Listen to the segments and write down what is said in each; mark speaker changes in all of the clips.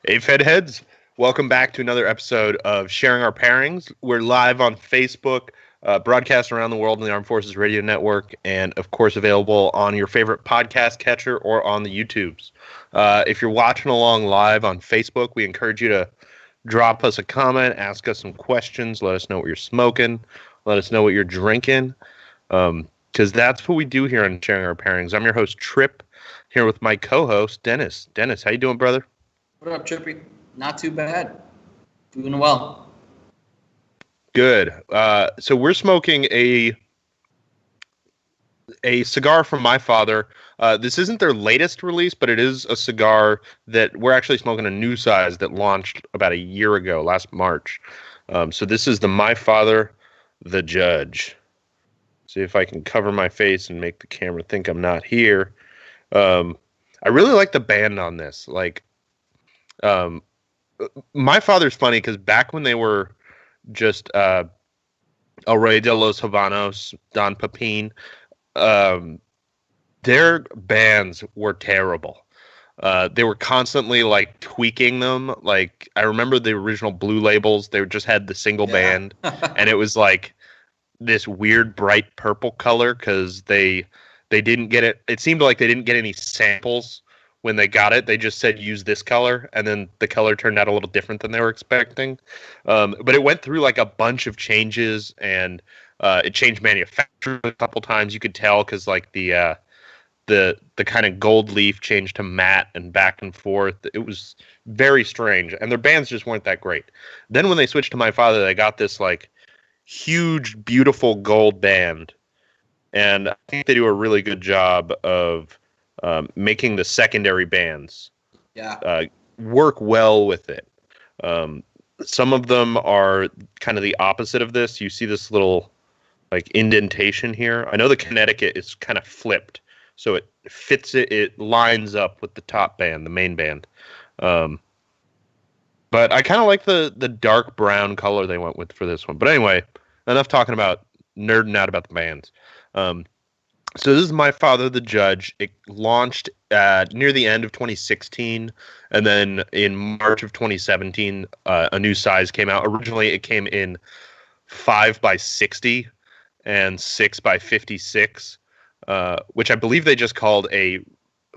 Speaker 1: Hey, Fed heads. Welcome back to another episode of Sharing Our Pairings. We're live on Facebook, broadcast around the world on the Armed Forces Radio Network, and of course available on your favorite podcast catcher or on the YouTubes. If you're watching along live on Facebook, we encourage you to drop us a comment, ask us some questions, let us know what you're smoking, let us know what you're drinking, because that's what we do here on Sharing Our Pairings. I'm your host, Tripp, here with my co-host, Dennis. Dennis, how you doing, brother?
Speaker 2: What up, Trippy? Not too bad. Doing well.
Speaker 1: Good. So we're smoking a cigar from my father. This isn't their latest release, but it is a cigar that we're actually smoking a new size that launched about a year ago, last March. So this is the My Father, the Judge. See if I can cover my face and make the camera think I'm not here. I really like the band on this. My Father's funny because back when they were just El Rey de los Habanos, Don Pepin, their bands were terrible. They were constantly like tweaking them. Like I remember the original Blue labels, they just had the single band, and it was like this weird bright purple color because they didn't get it. It seemed like they didn't get any samples when they got it. They just said use this color, and then the color turned out a little different than they were expecting. But it went through like a bunch of changes, and it changed manufacturer a couple times. You could tell because like the kind of gold leaf changed to matte and back and forth. It was very strange, and their bands just weren't that great. Then when they switched to My Father, they got this like huge, beautiful gold band, and I think they do a really good job of making the secondary bands work well with it. Some of them are kind of the opposite of this. You see this little like indentation here. I know the Connecticut is kind of flipped, so it fits it lines up with the top band, the main band. But I kind of like the dark brown color they went with for this one. But anyway, enough talking about nerding out about the bands. So this is My Father, the Judge. It launched near the end of 2016, and then in March of 2017, a new size came out. Originally, it came in 5x60 and 6x56, which I believe they just called a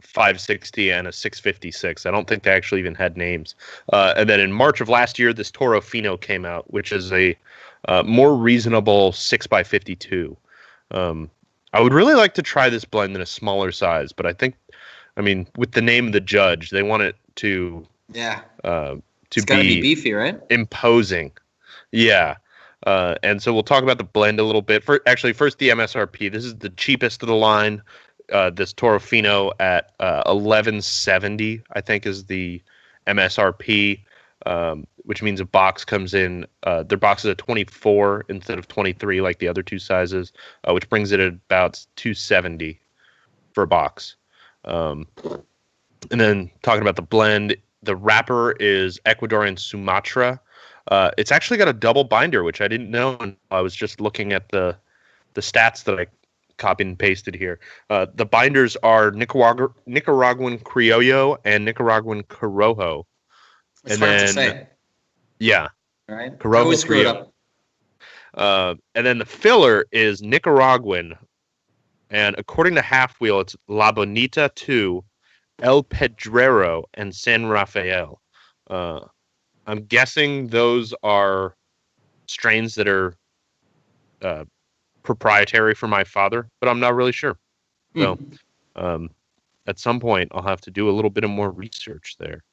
Speaker 1: 560 and a 656. I don't think they actually even had names. And then in March of last year, this Toro Fino came out, which is a more reasonable 6x52. I would really like to try this blend in a smaller size, but I mean, with the name of the Judge, they want it to
Speaker 2: it's gotta be beefy, right?
Speaker 1: Imposing. Yeah. And so we'll talk about the blend a little bit. First the MSRP. This is the cheapest of the line. This Toro Fino at $11.70, I think, is the MSRP. Which means a box comes in, their box is a 24 instead of 23 like the other two sizes, which brings it at about $270 for a box. And then talking about the blend, the wrapper is Ecuadorian Sumatra. It's actually got a double binder, which I didn't know. I was just looking at the stats that I copied and pasted here. The binders are Nicaraguan Criollo and Nicaraguan Corojo.
Speaker 2: It's hard to say.
Speaker 1: Yeah.
Speaker 2: All right.
Speaker 1: Corojo,
Speaker 2: I always screw it up.
Speaker 1: And then the filler is Nicaraguan. And according to Half Wheel, it's La Bonita 2, El Pedrero, and San Rafael. I'm guessing those are strains that are proprietary for My Father, but I'm not really sure. So at some point, I'll have to do a little bit of more research there.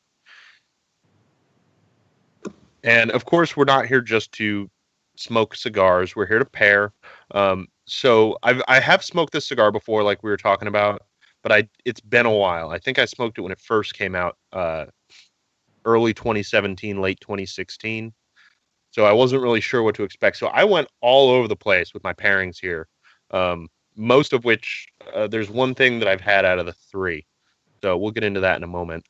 Speaker 1: And of course, we're not here just to smoke cigars. We're here to pair. So I have smoked this cigar before, like we were talking about, but it's been a while. I think I smoked it when it first came out, early 2017, late 2016. So I wasn't really sure what to expect. So I went all over the place with my pairings here, most of which there's one thing that I've had out of the three. So we'll get into that in a moment.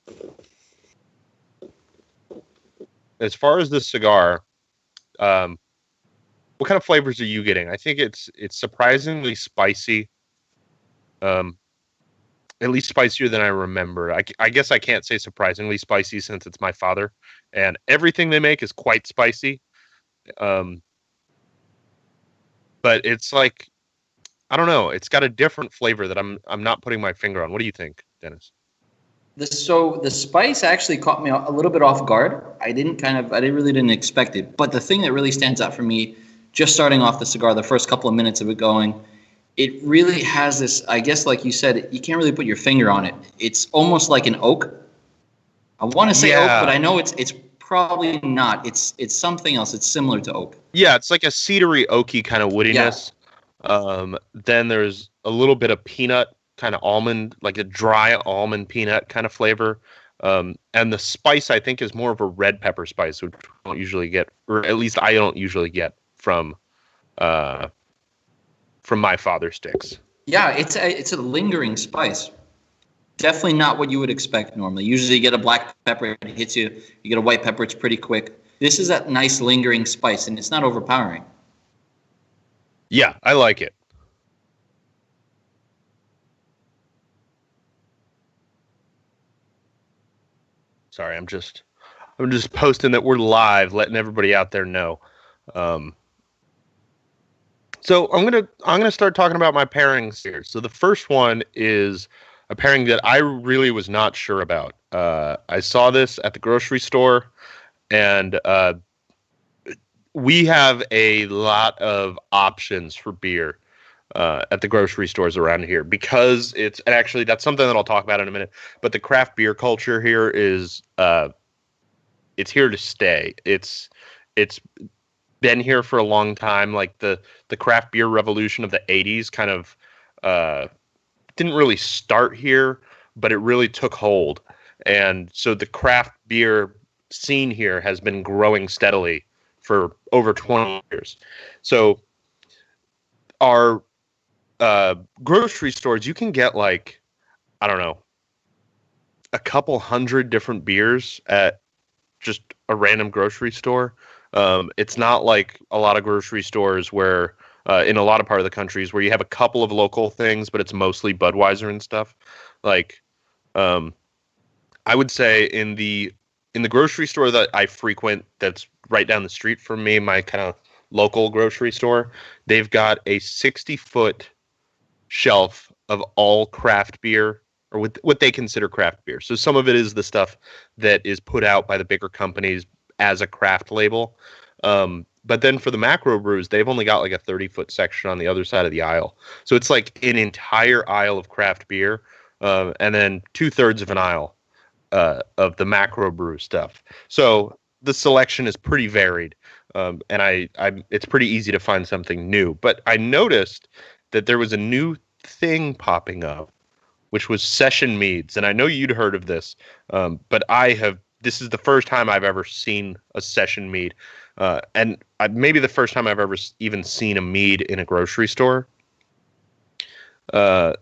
Speaker 1: As far as this cigar, what kind of flavors are you getting? I think it's surprisingly spicy. at least spicier than I remember. I guess I can't say surprisingly spicy since it's my father, and everything they make is quite spicy. Um, but it's like I don't know. It's got a different flavor that I'm not putting my finger on. What do you think, Dennis?
Speaker 2: So the spice actually caught me a little bit off guard. I didn't expect it. But the thing that really stands out for me, just starting off the cigar, the first couple of minutes of it going, it really has this, I guess, like you said, you can't really put your finger on it. It's almost like an oak. I want to say oak, but
Speaker 1: Yeah,
Speaker 2: I know it's probably not. It's something else. It's similar to oak.
Speaker 1: yeah. It's like a cedary, oaky kind of
Speaker 2: Yeah.
Speaker 1: woodiness. Then there's a little bit of peanut, kind of almond, like a dry almond peanut kind of flavor. And the spice I think is more of a red pepper spice, which we don't usually get, or at least I don't usually get uh, from my father sticks.
Speaker 2: Yeah, it's a lingering spice. Definitely not what you would expect normally. Usually you get a black pepper, it hits you. You get a white pepper, it's pretty quick. This is that nice lingering spice, and it's not overpowering.
Speaker 1: Yeah, I like it. Sorry, I'm just posting that we're live, letting everybody out there know. Um, so I'm gonna start talking about my pairings here. So the first one is a pairing that I really was not sure about. I saw this at the grocery store, and we have a lot of options for beer at the grocery stores around here because and actually that's something that I'll talk about in a minute. But the craft beer culture here is it's here to stay. It's been here for a long time. Like the craft beer revolution of the '80s kind of uh, didn't really start here, but it really took hold. And so the craft beer scene here has been growing steadily for over 20 years. So our grocery stores, you can get like, I don't know, a couple hundred different beers at just a random grocery store. It's not like a lot of grocery stores where, in a lot of part of the countries, where you have a couple of local things, but it's mostly Budweiser and stuff. Like, um, I would say in the grocery store that I frequent, that's right down the street from me, my kind of local grocery store, they've got a 60-foot shelf of all craft beer or what they consider craft beer. So some of it is the stuff that is put out by the bigger companies as a craft label. But then for the macro brews, they've only got like a 30-foot section on the other side of the aisle. So it's like an entire aisle of craft beer, and then 2/3 of an aisle of the macro brew stuff. So the selection is pretty varied, and it's pretty easy to find something new. But I noticed that there was a new thing popping up, which was session meads, and I know you'd heard of this, but I have. This is the first time I've ever seen a session mead, and maybe the first time I've ever even seen a mead in a grocery store. Uh,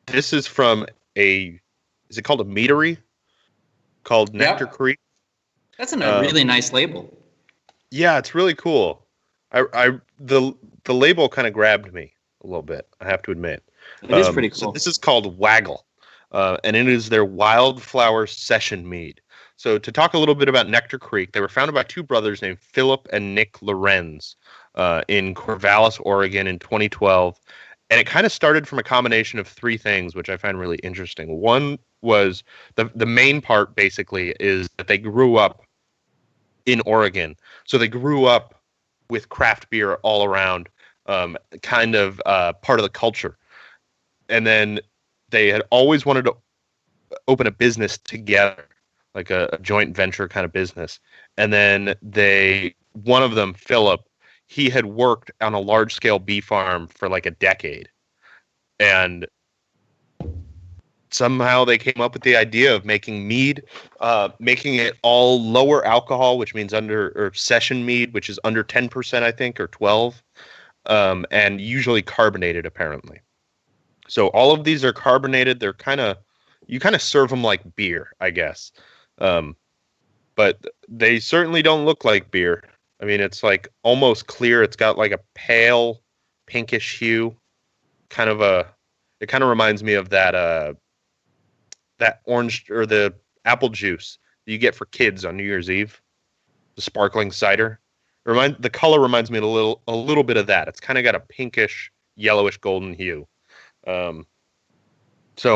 Speaker 1: this is from is it called a meadery? Called Nectar
Speaker 2: Yep.
Speaker 1: Creek.
Speaker 2: That's a
Speaker 1: Um,
Speaker 2: really nice label.
Speaker 1: yeah, it's really cool. The label kind of grabbed me a little bit. I have to admit.
Speaker 2: It is pretty
Speaker 1: So
Speaker 2: cool.
Speaker 1: this is called Waggle, and it is their Wildflower Session Mead. So to talk a little bit about Nectar Creek, they were founded by two brothers named Philip and Nick Lorenz in Corvallis, Oregon, in 2012. And it kind of started from a combination of three things, which I find really interesting. One was the main part basically is that they grew up in Oregon. So they grew up with craft beer all around, kind of part of the culture. And then they had always wanted to open a business together, like a joint venture kind of business. And then one of them, Philip, he had worked on a large scale bee farm for like a decade. And somehow they came up with the idea of making mead, making it all lower alcohol, which means or session mead, which is under 10%, I think, or 12, and usually carbonated, apparently. So all of these are carbonated. You kind of serve them like beer, I guess. Um, but they certainly don't look like beer. I mean, it's like almost clear. It's got like a pale pinkish hue, kind of it kind of reminds me of that. that orange or the apple juice that you get for kids on New Year's Eve, the sparkling cider. The color reminds me a little bit of that. It's kind of got a pinkish, yellowish, golden hue. So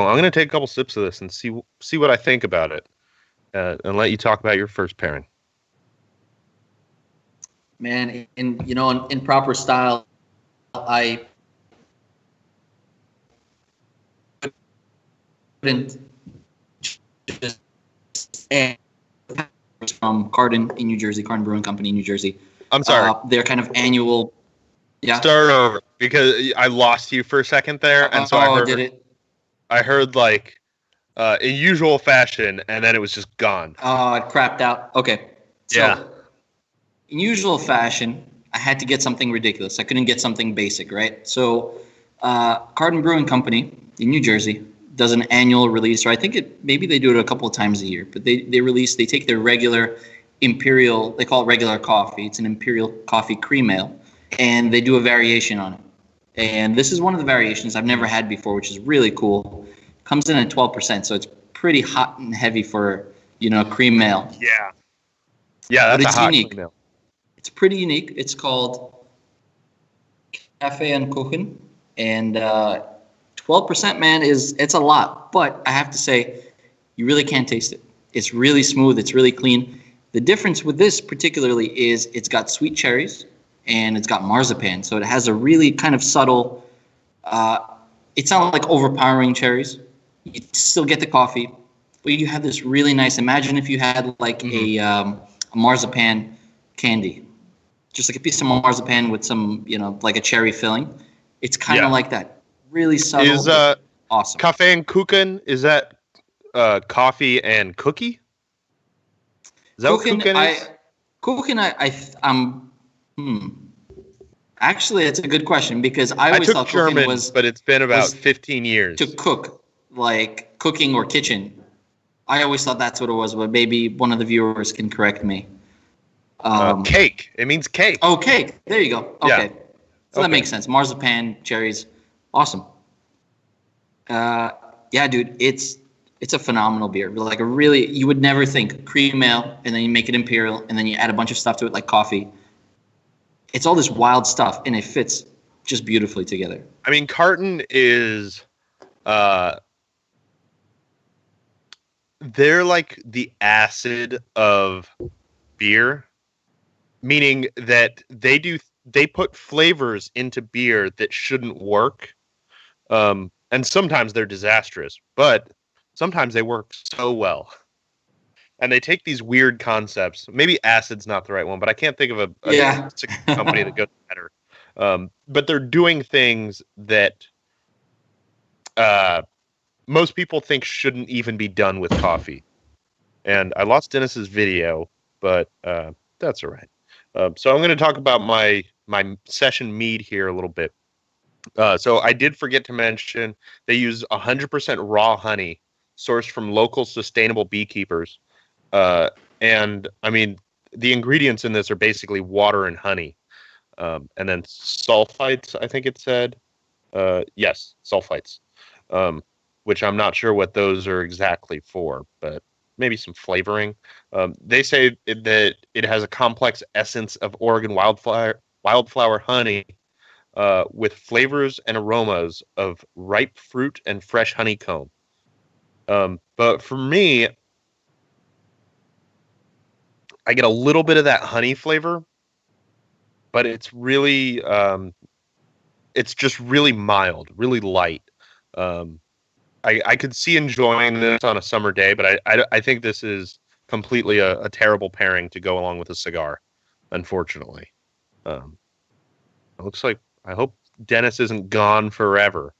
Speaker 1: I'm going to take a couple sips of this and see what I think about it, and let you talk about your first pairing.
Speaker 2: Man, in proper style, I wouldn't just from Carden in New Jersey, Carden Brewing Company in New Jersey.
Speaker 1: I'm sorry.
Speaker 2: Their kind of annual. Yeah.
Speaker 1: Start over because I lost you for a second there, and so I heard like in usual fashion, and then it was just gone.
Speaker 2: Oh, it crapped out. Okay. So,
Speaker 1: yeah.
Speaker 2: In usual fashion, I had to get something ridiculous. I couldn't get something basic, right? So, Carden Brewing Company in New Jersey does an annual release, or I think maybe they do it a couple of times a year, but they take their regular imperial, they call it regular coffee. It's an imperial coffee cream ale, and they do a variation on it. And this is one of the variations I've never had before, which is really cool. Comes in at 12%, so it's pretty hot and heavy for, cream ale.
Speaker 1: Yeah. Yeah, that's
Speaker 2: but it's
Speaker 1: a hot
Speaker 2: unique.
Speaker 1: Cream ale.
Speaker 2: It's pretty unique. It's called Cafe and Kuchen, and 12%, man, it's a lot. But I have to say, you really can't taste it. It's really smooth. It's really clean. The difference with this particularly is it's got sweet cherries and it's got marzipan. So it has a really kind of subtle, it's not like overpowering cherries. You still get the coffee, but you have this really nice, imagine if you had like a marzipan candy. Just like a piece of marzipan with some, like a cherry filling. It's kind of like that. Really subtle.
Speaker 1: Is
Speaker 2: awesome.
Speaker 1: Cafe and Kuchen, is that coffee and cookie? Is that
Speaker 2: Kuchen,
Speaker 1: what Kuchen is?
Speaker 2: Kuchen, Actually, it's a good question because I always thought
Speaker 1: German,
Speaker 2: Kuchen was...
Speaker 1: but it's been about 15 years.
Speaker 2: To cook, like cooking or kitchen. I always thought that's what it was, but maybe one of the viewers can correct me.
Speaker 1: Cake. It means cake.
Speaker 2: Oh, cake. There you go. Okay.
Speaker 1: Yeah.
Speaker 2: So that makes sense. Marzipan, cherries. Awesome. Yeah, dude, it's a phenomenal beer. Like you would never think cream ale, and then you make it imperial, and then you add a bunch of stuff to it like coffee. It's all this wild stuff, and it fits just beautifully together.
Speaker 1: I mean, Carton is, they're like the acid of beer, meaning that they put flavors into beer that shouldn't work. And sometimes they're disastrous, but sometimes they work so well. And they take these weird concepts. Maybe acid's not the right one, but I can't think of a company that goes better. But they're doing things that most people think shouldn't even be done with coffee. And I lost Dennis's video, but that's all right. So I'm going to talk about my session mead here a little bit. So I did forget to mention they use 100% raw honey sourced from local sustainable beekeepers. And I mean, the ingredients in this are basically water and honey. And then sulfites, I think it said. Yes, sulfites. Which I'm not sure what those are exactly for, but maybe some flavoring. They say that it has a complex essence of Oregon wildflower honey, with flavors and aromas of ripe fruit and fresh honeycomb. But for me, I get a little bit of that honey flavor, but it's really, it's just really mild, really light. I could see enjoying this on a summer day, but I think this is completely a terrible pairing to go along with a cigar, unfortunately. It looks like, I hope Dennis isn't gone forever,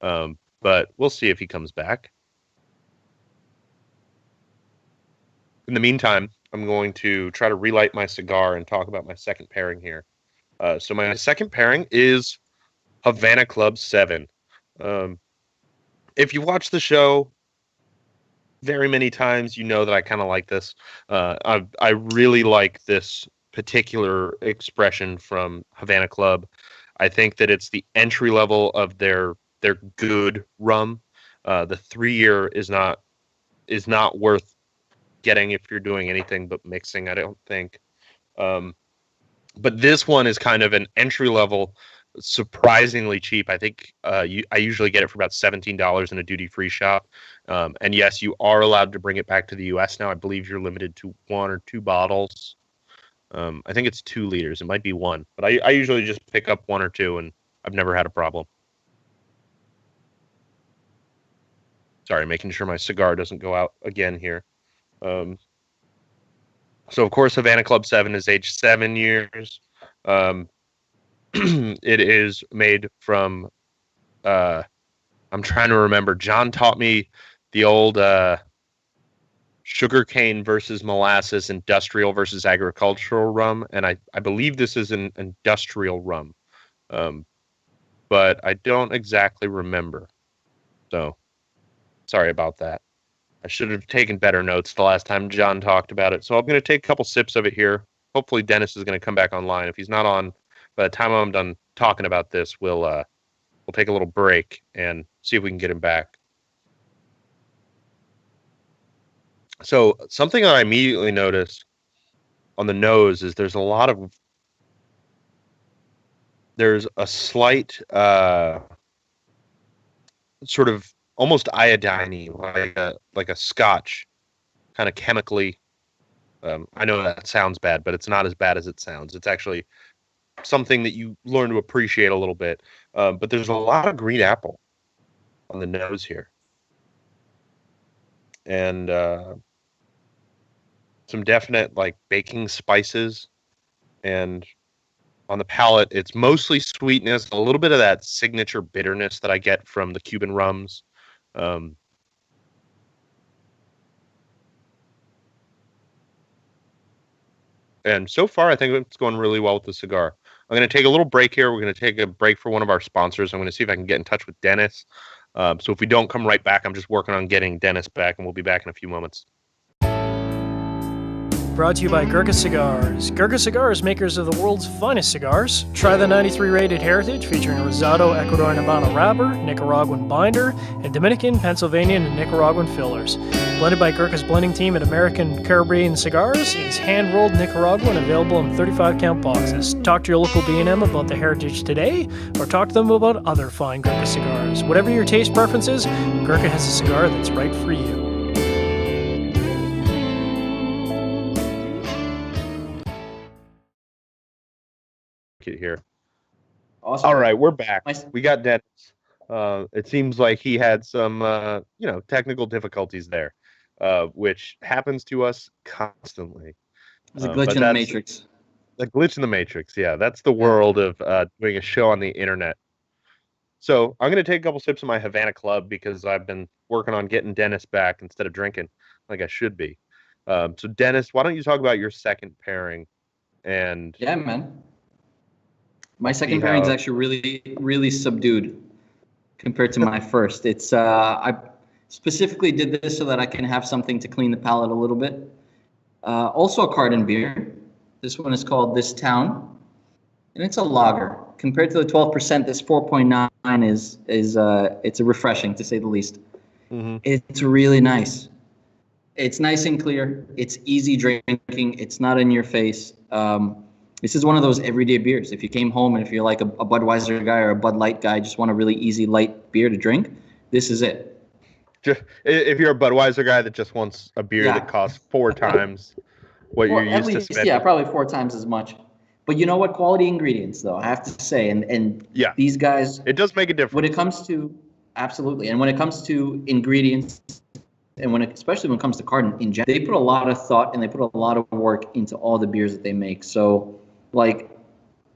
Speaker 1: but we'll see if he comes back. In the meantime, I'm going to try to relight my cigar and talk about my second pairing here. So my second pairing is Havana Club 7. If you watch the show very many times, you know that I kind of like this. I really like this particular expression from Havana Club. I think that it's the entry level of their good rum. The 3-year is not is not worth getting if you're doing anything but mixing, I don't think. But this one is kind of an entry level, surprisingly cheap. I think I usually get it for about $17 in a duty free shop. And yes, you are allowed to bring it back to the U.S. now. I believe you're limited to 1 or 2 bottles. I think it's 2 liters. It might be 1, but I usually just pick up 1 or 2, and I've never had a problem. Sorry, making sure my cigar doesn't go out again here. So, of course, Havana Club 7 is aged 7 years. It is made from, I'm trying to remember. John taught me the old sugarcane versus molasses, industrial versus agricultural rum, and I believe this is an industrial rum, but I don't exactly remember. So, sorry about that. I should have taken better notes the last time John talked about it. So I'm going to take a couple sips of it here. Hopefully Dennis is going to come back online. If he's not on, by the time I'm done talking about this, we'll take a little break and see if we can get him back. So something that I immediately noticed on the nose is there's a slight sort of almost iodine-y, like a scotch, kind of chemically. I know that sounds bad, but it's not as bad as it sounds. It's actually something that you learn to appreciate a little bit. But there's a lot of green apple on the nose here. And some definite like baking spices. And on the palate, it's mostly sweetness, a little bit of that signature bitterness that I get from the Cuban rums. And so far, I think it's going really well with the cigar. I'm going to take a little break here. We're going to take a break for one of our sponsors. I'm going to see if I can get in touch with Dennis. So if we don't come right back, I'm just working on getting Dennis back, and we'll be back in a few moments.
Speaker 3: Brought to you by Gurkha Cigars. Gurkha Cigars, makers of the world's finest cigars. Try the 93 rated Heritage featuring Rosado, Ecuador and Habano wrapper, Nicaraguan binder, and Dominican, Pennsylvania, and Nicaraguan fillers. Blended by Gurkha's blending team at American Caribbean Cigars, it is hand-rolled Nicaraguan, available in 35-count boxes. Talk to your local B&M about the Heritage today, or talk to them about other fine Gurkha cigars. Whatever your taste preferences, Gurkha has a cigar that's right for you.
Speaker 1: Here.
Speaker 2: Awesome.
Speaker 1: All right, we're back. We got Dennis. It seems like he had some, technical difficulties there, which happens to us constantly.
Speaker 2: There's a glitch in the Matrix.
Speaker 1: A glitch in the Matrix, yeah. That's the world of doing a show on the internet. So I'm going to take a couple sips of my Havana Club because I've been working on getting Dennis back instead of drinking like I should be. So Dennis, why don't you talk about your second pairing? And
Speaker 2: yeah, man. My second pairing is actually really, really subdued compared to my first. It's I specifically did this so that I can have something to clean the palate a little bit. Also a Cardin beer. This one is called This Town, and it's a lager. Compared to the 12%, this 4.9 is it's a refreshing to say the least. Mm-hmm. It's really nice. It's nice and clear. It's easy drinking. It's not in your face. This is one of those everyday beers. If you came home and if you're like a Budweiser guy or a Bud Light guy, just want a really easy, light beer to drink, this is it.
Speaker 1: Just, if you're a Budweiser guy that just wants a beer that costs 4 times what you're used to spending.
Speaker 2: Yeah, probably 4 times as much. But you know what? Quality ingredients, though, I have to say. And yeah, these guys...
Speaker 1: It does make a difference.
Speaker 2: When it comes to... Absolutely. And when it comes to ingredients, and especially when it comes to Cardin, in general, they put a lot of thought and they put a lot of work into all the beers that they make. So... like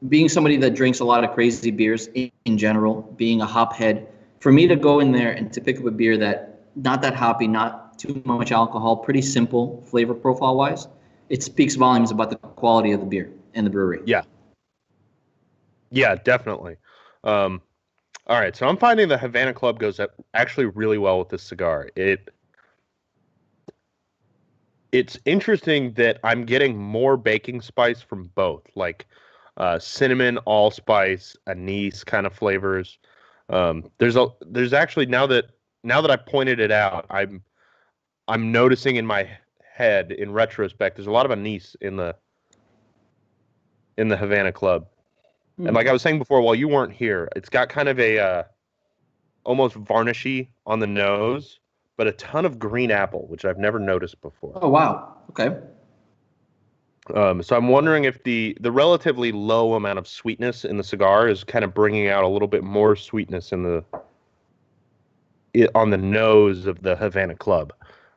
Speaker 2: being somebody that drinks a lot of crazy beers in general, being a hop head, for me to go in there and to pick up a beer that not that hoppy, not too much alcohol, pretty simple flavor profile wise, it speaks volumes about the quality of the beer and the brewery.
Speaker 1: Yeah, definitely. All right, so I'm finding the Havana Club goes actually really well with this cigar. It's interesting that I'm getting more baking spice from both, like cinnamon, allspice, anise kind of flavors. There's actually now that I pointed it out, I'm noticing in my head in retrospect, there's a lot of anise in the Havana Club. And like I was saying before, while you weren't here, it's got kind of a almost varnishy on the nose, but a ton of green apple, which I've never noticed before.
Speaker 2: Oh, wow. Okay.
Speaker 1: So I'm wondering if the relatively low amount of sweetness in the cigar is kind of bringing out a little bit more sweetness on the nose of the Havana Club.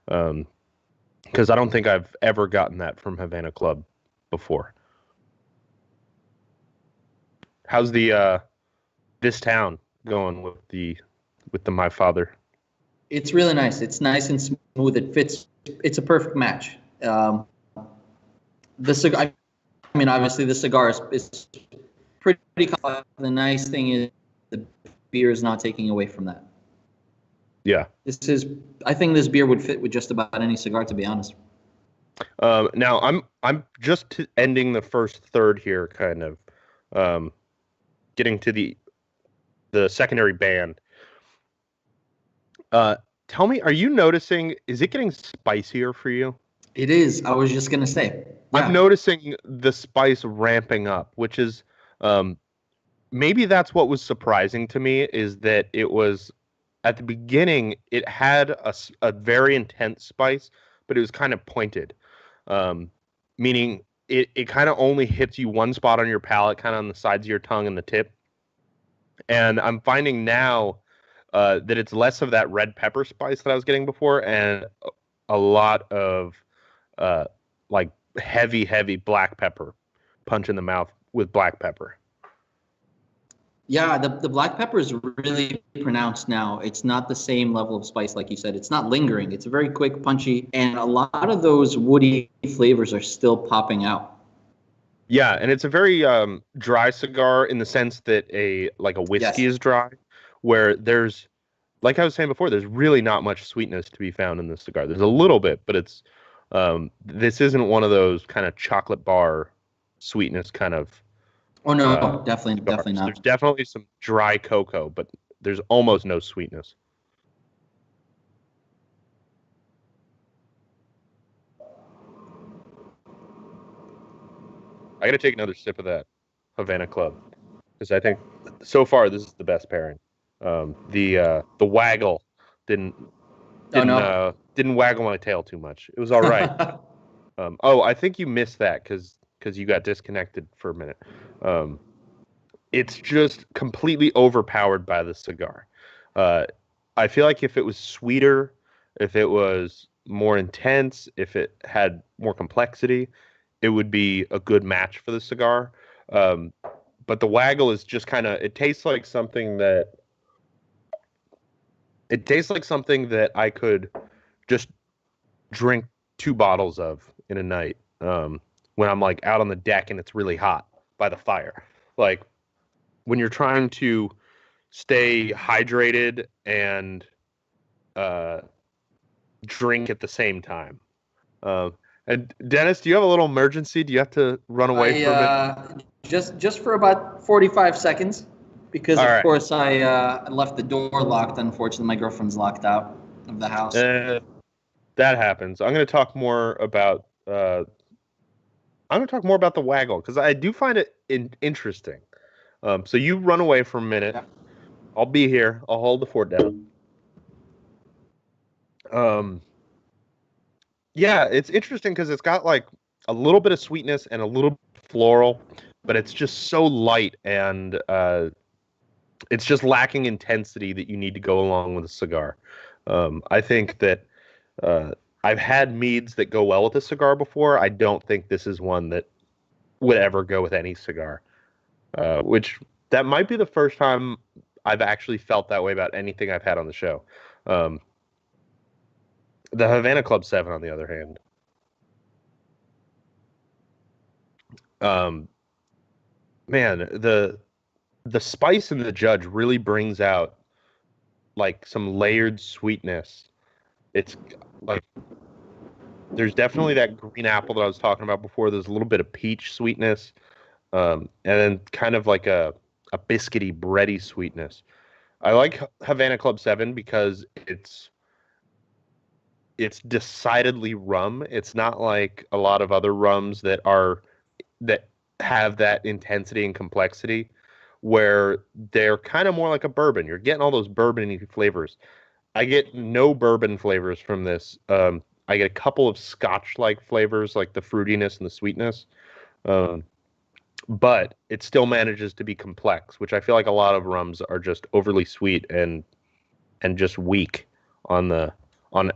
Speaker 1: Because I don't think I've ever gotten that from Havana Club before. How's the this town going with the My Father?
Speaker 2: It's really nice. It's nice and smooth. It fits. It's a perfect match. The cigar. I mean, obviously, the cigar is pretty. The nice thing is the beer is not taking away from that.
Speaker 1: Yeah.
Speaker 2: I think this beer would fit with just about any cigar, to be honest.
Speaker 1: Now I'm just ending the first third here, kind of, getting to the secondary band. Tell me, are you noticing? Is it getting spicier for you?
Speaker 2: It is. I was just gonna say. Yeah.
Speaker 1: I'm noticing the spice ramping up, which is, maybe that's what was surprising to me, is that it was at the beginning it had a very intense spice, but it was kind of pointed, meaning it kind of only hits you one spot on your palate, kind of on the sides of your tongue and the tip. And I'm finding now that it's less of that red pepper spice that I was getting before, and a lot of like heavy black pepper punch in the mouth with black pepper.
Speaker 2: Yeah, the black pepper is really pronounced now. It's not the same level of spice, like you said. It's not lingering. It's very quick, punchy, and a lot of those woody flavors are still popping out.
Speaker 1: Yeah, and it's a very dry cigar in the sense that a whiskey is dry, where there's, like I was saying before, there's really not much sweetness to be found in this cigar. There's a little bit, but it's this isn't one of those kind of chocolate bar sweetness kind of.
Speaker 2: Oh no, definitely not.
Speaker 1: There's definitely some dry cocoa, but there's almost no sweetness. I got to take another sip of that Havana Club because I think so far this is the best pairing. The waggle didn't waggle my tail too much. It was all right. I think you missed that because you got disconnected for a minute. It's just completely overpowered by the cigar. I feel like if it was sweeter, if it was more intense, if it had more complexity, it would be a good match for the cigar. But the waggle is just kind of, it tastes like something that I could just drink 2 bottles of in a night when I'm like out on the deck and it's really hot by the fire. Like when you're trying to stay hydrated and drink at the same time. And Dennis, do you have a little emergency? Do you have to run away for a minute?
Speaker 2: Just for about 45 seconds, because of course I left the door locked. Unfortunately, my girlfriend's locked out of the house.
Speaker 1: That happens. I'm going to talk more about the waggle because I do find it interesting. So you run away for a minute. Yeah. I'll be here. I'll hold the fort down. Yeah, it's interesting because it's got like a little bit of sweetness and a little floral, but it's just so light and it's just lacking intensity that you need to go along with a cigar. I think that I've had meads that go well with a cigar before. I don't think this is one that would ever go with any cigar, which that might be the first time I've actually felt that way about anything I've had on the show. The Havana Club 7, on the other hand, man, the spice in the Judge really brings out like some layered sweetness. It's like there's definitely that green apple that I was talking about before. There's a little bit of peach sweetness, and then kind of like a biscuity, bready sweetness. I like Havana Club 7 because it's decidedly rum. It's not like a lot of other rums that have that intensity and complexity, where they're kind of more like a bourbon. You're getting all those bourbon-y flavors. I get no bourbon flavors from this. I get a couple of Scotch-like flavors, like the fruitiness and the sweetness. But it still manages to be complex, which I feel like a lot of rums are just overly sweet and just weak on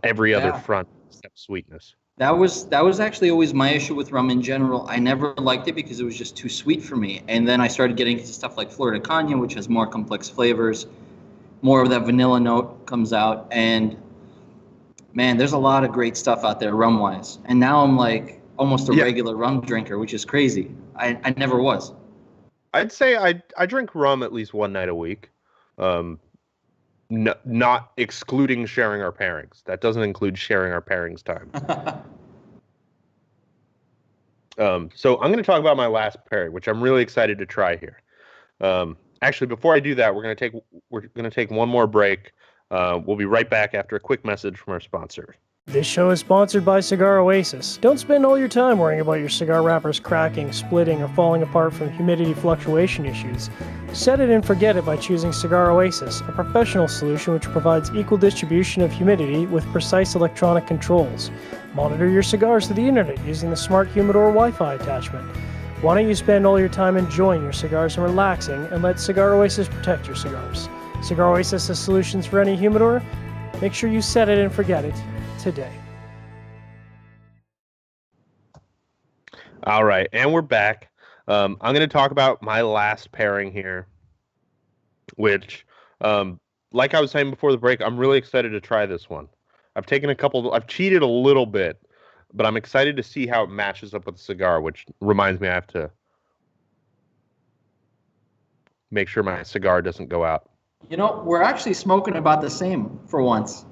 Speaker 1: every other front except sweetness.
Speaker 2: That was actually always my issue with rum in general. I never liked it because it was just too sweet for me. And then I started getting into stuff like Florida Caña, which has more complex flavors, more of that vanilla note comes out. And man, there's a lot of great stuff out there rum-wise. And now I'm like almost a regular rum drinker, which is crazy. I never was.
Speaker 1: I'd say I drink rum at least one night a week. Not excluding sharing our pairings. That doesn't include sharing our pairings time. So I'm going to talk about my last pairing, which I'm really excited to try here. Actually, before I do that, we're going to take one more break. We'll be right back after a quick message from our sponsor.
Speaker 3: This show is sponsored by Cigar Oasis. Don't spend all your time worrying about your cigar wrappers cracking, splitting, or falling apart from humidity fluctuation issues. Set it and forget it by choosing Cigar Oasis, a professional solution which provides equal distribution of humidity with precise electronic controls. Monitor your cigars through the internet using the Smart Humidor Wi-Fi attachment. Why don't you spend all your time enjoying your cigars and relaxing, and let Cigar Oasis protect your cigars? Cigar Oasis has solutions for any humidor. Make sure you set it and forget it today.
Speaker 1: All right, and we're back. I'm going to talk about my last pairing here, which, like I was saying before the break, I'm really excited to try this one. I've cheated a little bit, but I'm excited to see how it matches up with the cigar, which reminds me I have to make sure my cigar doesn't go out.
Speaker 2: You know, we're actually smoking about the same for once.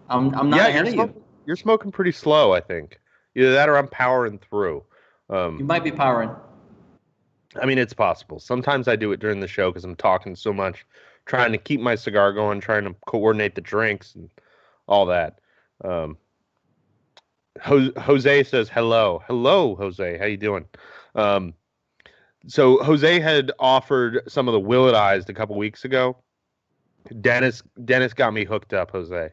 Speaker 2: I'm not ahead of you.
Speaker 1: You're smoking pretty slow, I think. Either that or I'm powering through.
Speaker 2: You might be powering.
Speaker 1: I mean, it's possible. Sometimes I do it during the show because I'm talking so much, trying to keep my cigar going, trying to coordinate the drinks and all that. Jose says hello. Hello, Jose. How you doing? So Jose had offered some of the Willetized a couple weeks ago. Dennis got me hooked up, Jose.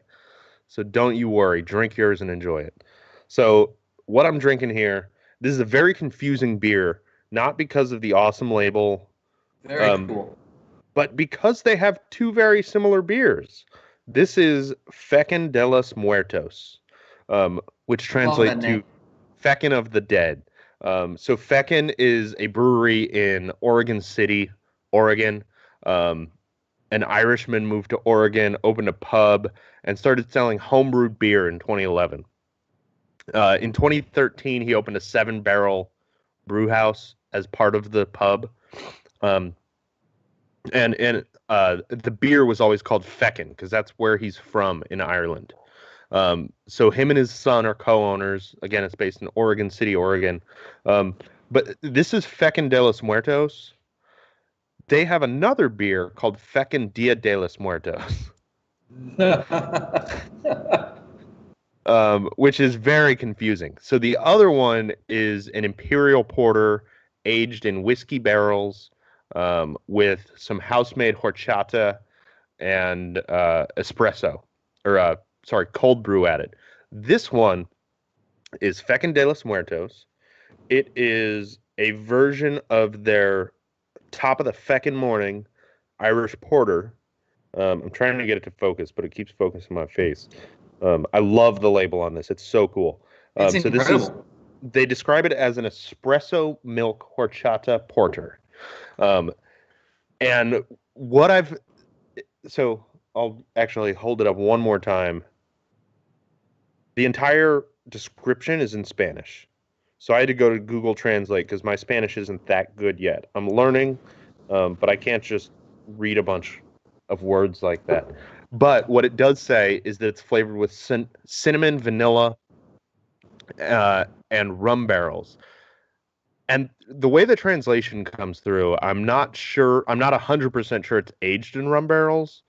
Speaker 1: So don't you worry. Drink yours and enjoy it. So what I'm drinking here, this is a very confusing beer, not because of the awesome label.
Speaker 2: Very cool.
Speaker 1: But because they have two very similar beers. This is Feckin de los Muertos, which translates to Feckin of the Dead. So Feckin is a brewery in Oregon City, Oregon. An Irishman moved to Oregon, opened a pub, and started selling homebrewed beer in 2011. In 2013, he opened a 7-barrel brew house as part of the pub. And the beer was always called Feckin because that's where he's from in Ireland. So him and his son are co-owners. Again, it's based in Oregon City, Oregon. But this is Feckin de los Muertos. They have another beer called Feckin Dia de los Muertos. Which is very confusing. So the other one is an imperial porter aged in whiskey barrels with some house-made horchata and espresso, or cold brew added. This one is Feckin de los Muertos. It is a version of their top of the feckin' morning Irish porter. I'm trying to get it to focus, but it keeps focusing my face. I love the label on this. It's so cool.
Speaker 2: It's incredible.
Speaker 1: They describe it as an espresso milk horchata porter. And so I'll actually hold it up one more time. The entire description is in Spanish. So I had to go to Google Translate because my Spanish isn't that good yet. I'm learning, but I can't just read a bunch of words like that. But what it does say is that it's flavored with cinnamon, vanilla, and rum barrels. And the way the translation comes through, I'm not 100% sure it's aged in rum barrels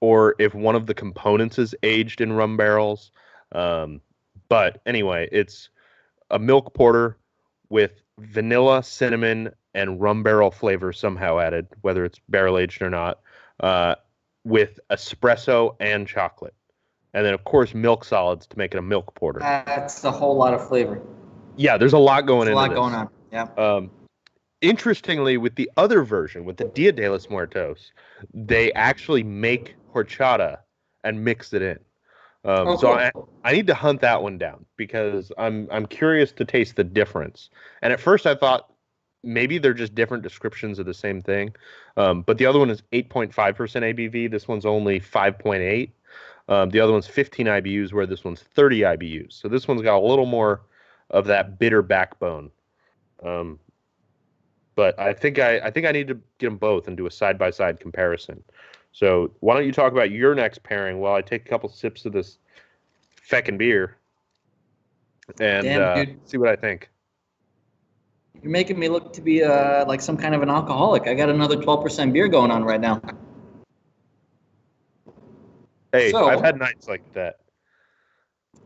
Speaker 1: or if one of the components is aged in rum barrels. But anyway, it's a milk porter with vanilla, cinnamon, and rum barrel flavor somehow added, whether it's barrel aged or not, with espresso and chocolate. And then, of course, milk solids to make it a milk porter.
Speaker 2: That's a whole lot of flavor.
Speaker 1: Yeah, there's a lot going into this.
Speaker 2: There's a lot going on. Yeah.
Speaker 1: Interestingly, with the other version, with the Dia de los Muertos, they actually make horchata and mix it in. So
Speaker 2: cool.
Speaker 1: I need to hunt that one down because I'm curious to taste the difference. And at first I thought maybe they're just different descriptions of the same thing. But the other one is 8.5% ABV. This one's only 5.8. The other one's 15 IBUs, where this one's 30 IBUs. So this one's got a little more of that bitter backbone. But I think I need to get them both and do a side-by-side comparison. So why don't you talk about your next pairing while I take a couple sips of this feckin' beer and see what I think.
Speaker 2: You're making me look to be like some kind of an alcoholic. I got another 12% beer going on right now.
Speaker 1: Hey, so, I've had nights like that.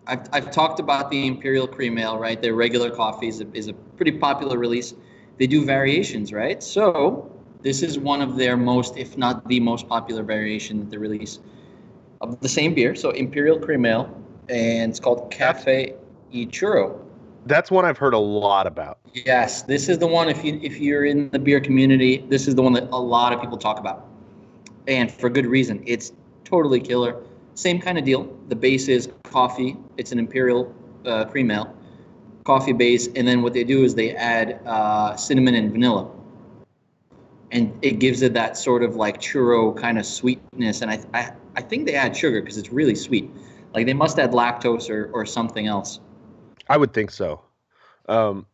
Speaker 2: I've talked about the Imperial Cream Ale, right? Their regular coffee is a pretty popular release. They do variations, right? So this is one of their most, if not the most popular variation that they release of the same beer. So Imperial Cream Ale, and it's called Cafe y Churro.
Speaker 1: That's one I've heard a lot about.
Speaker 2: Yes, this is the one, if you're in the beer community, this is the one that a lot of people talk about. And for good reason. It's totally killer. Same kind of deal. The base is coffee. It's an Imperial Cream Ale, coffee base. And then what they do is they add cinnamon and vanilla. And it gives it that sort of like churro kind of sweetness. And I think they add sugar because it's really sweet. Like they must add lactose or something else.
Speaker 1: I would think so. One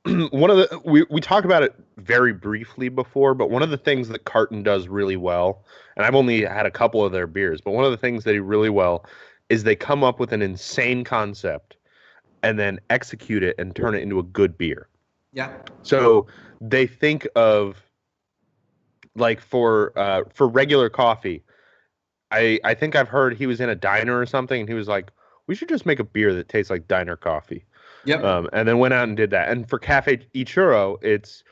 Speaker 1: of the we talked about it very briefly before, but one of the things that Carton does really well, and I've only had a couple of their beers, but one of the things they do really well is they come up with an insane concept and then execute it and turn it into a good beer.
Speaker 2: Yeah.
Speaker 1: So they think of, like, for regular coffee, I think I've heard he was in a diner or something and he was like, we should just make a beer that tastes like diner coffee.
Speaker 2: Yep.
Speaker 1: And then went out and did that. And for Cafe y Churro, it's,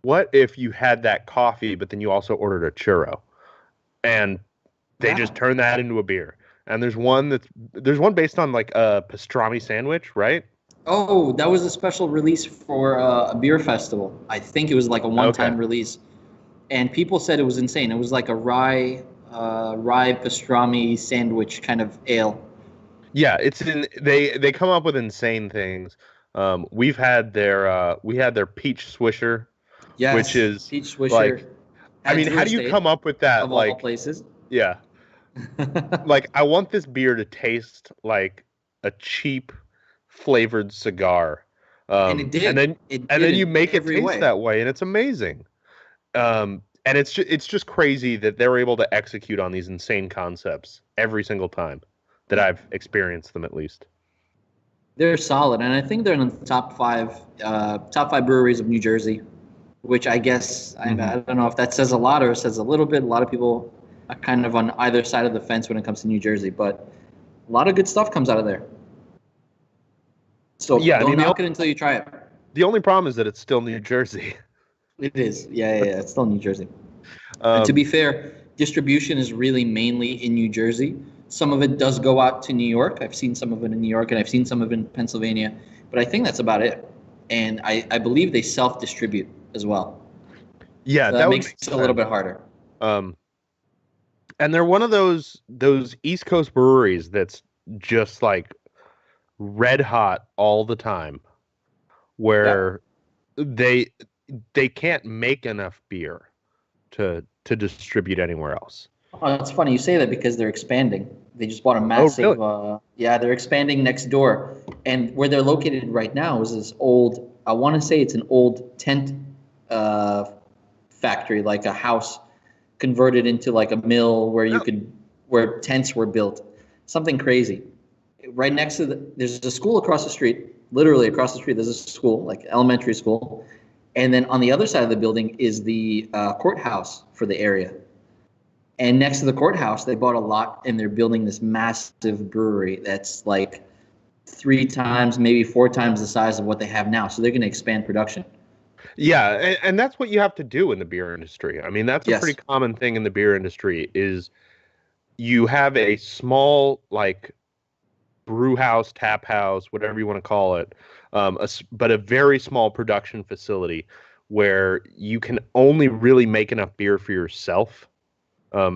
Speaker 1: what if you had that coffee, but then you also ordered a churro? And they just turn that into a beer. And there's one based on like a pastrami sandwich, right?
Speaker 2: Oh, that was a special release for a beer festival. I think it was like a one-time release. And people said it was insane. It was like a rye pastrami sandwich kind of ale. Yeah,
Speaker 1: they come up with insane things. We had their peach swisher, which is
Speaker 2: peach swisher.
Speaker 1: Like, I mean, how do you come up with that?
Speaker 2: Of
Speaker 1: like,
Speaker 2: all places.
Speaker 1: Yeah. Like, I want this beer to taste like a cheap flavored cigar.
Speaker 2: And it did.
Speaker 1: And then you make it taste that way, and it's amazing. And it's just crazy that they're able to execute on these insane concepts every single time that I've experienced them, at least.
Speaker 2: They're solid, and I think they're in the top five breweries of New Jersey, which I guess I don't know if that says a lot or says a little bit. A lot of people are kind of on either side of the fence when it comes to New Jersey, but a lot of good stuff comes out of there. So don't knock it until you try it.
Speaker 1: The only problem is that it's still New Jersey.
Speaker 2: It is. Yeah, it's still New Jersey. And to be fair, distribution is really mainly in New Jersey. Some of it does go out to New York. I've seen some of it in New York, and I've seen some of it in Pennsylvania. But I think that's about it. And I believe they self-distribute as well.
Speaker 1: Yeah,
Speaker 2: so that makes it a little bit harder.
Speaker 1: And they're one of those East Coast breweries that's just like red hot all the time, where they can't make enough beer to distribute anywhere else.
Speaker 2: Oh, it's funny you say that because they're expanding. They just bought a massive.
Speaker 1: Oh,
Speaker 2: really? They're expanding next door, and where they're located right now is this old. I want to say it's an old tent factory, like a house converted into like a mill where tents were built. Something crazy. Right next to there's a school across the street. Literally across the street, there's a school, like elementary school, and then on the other side of the building is the courthouse for the area. And next to the courthouse, they bought a lot, and they're building this massive brewery that's like 3 times, maybe 4 times the size of what they have now. So they're going to expand production.
Speaker 1: Yeah, and that's what you have to do in the beer industry. I mean, that's a pretty common thing in the beer industry is you have a small, like, brew house, tap house, whatever you want to call it, but a very small production facility where you can only really make enough beer for yourself,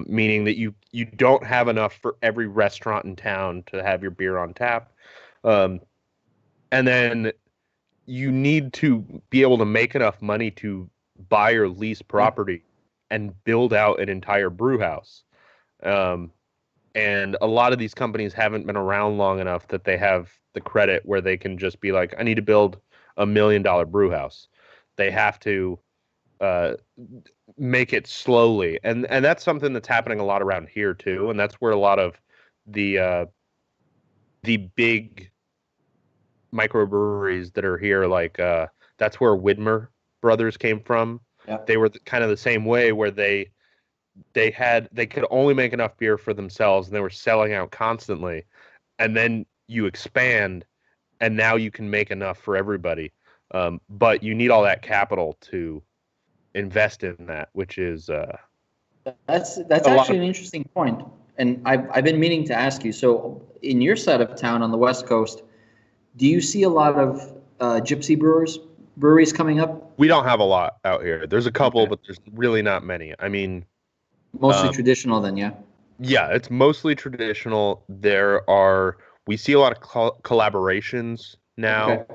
Speaker 1: meaning that you don't have enough for every restaurant in town to have your beer on tap. And then you need to be able to make enough money to buy or lease property and build out an entire brew house. And a lot of these companies haven't been around long enough that they have the credit where they can just be like, I need to build $1 million brew house. They have to make it slowly. And that's something that's happening a lot around here too. And that's where a lot of the big microbreweries that are here, like that's where Widmer Brothers came from.
Speaker 2: Yep.
Speaker 1: They were kind of the same way where they could only make enough beer for themselves and they were selling out constantly, and then you expand and now you can make enough for everybody, but you need all that capital to invest in that, which is
Speaker 2: that's actually an interesting point, and I've been meaning to ask you. So in your side of town on the West Coast, do you see a lot of gypsy breweries coming up?
Speaker 1: We don't have a lot out here. There's a couple, but there's really not many. I mean,
Speaker 2: mostly traditional then, yeah?
Speaker 1: Yeah, it's mostly traditional. We see a lot of collaborations now,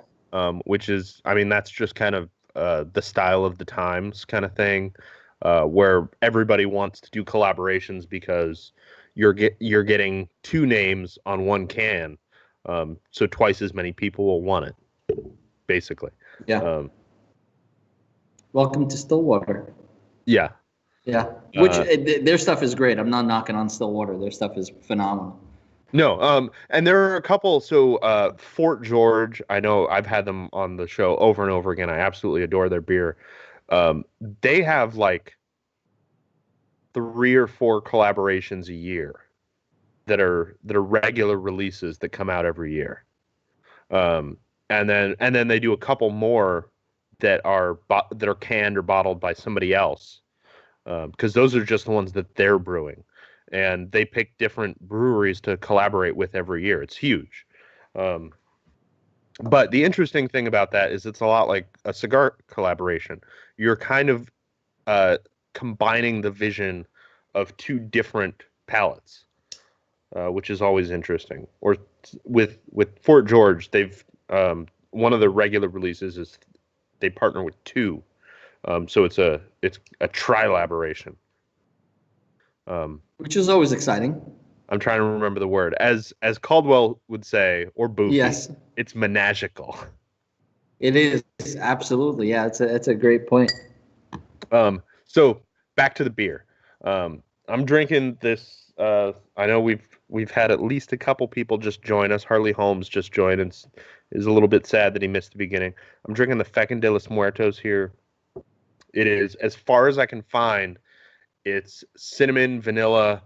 Speaker 1: which is, I mean, that's just kind of the style of the times kind of thing, where everybody wants to do collaborations because you're getting 2 names on 1 can, so twice as many people will want it, basically.
Speaker 2: Yeah. Welcome to Stillwater.
Speaker 1: Yeah.
Speaker 2: Yeah, which their stuff is great. I'm not knocking on Stillwater. Their stuff is phenomenal.
Speaker 1: No, and there are a couple. So Fort George, I know I've had them on the show over and over again. I absolutely adore their beer. They have like 3 or 4 collaborations a year that are regular releases that come out every year. And then they do a couple more that are canned or bottled by somebody else. Because those are just the ones that they're brewing, and they pick different breweries to collaborate with every year. It's huge. But the interesting thing about that is it's a lot like a cigar collaboration. You're kind of combining the vision of 2 different palates, which is always interesting. Or with Fort George, they've one of the regular releases is they partner with 2. So it's a trilaboration.
Speaker 2: Which is always exciting.
Speaker 1: I'm trying to remember the word. As Caldwell would say, or Boofy,
Speaker 2: yes,
Speaker 1: it's menagical.
Speaker 2: It is, absolutely. Yeah, it's a great point.
Speaker 1: So back to the beer. I'm drinking this. I know we've had at least a couple people just join us. Harley Holmes just joined and is a little bit sad that he missed the beginning. I'm drinking the Feckin' de los Muertos here. It is, as far as I can find, it's cinnamon, vanilla,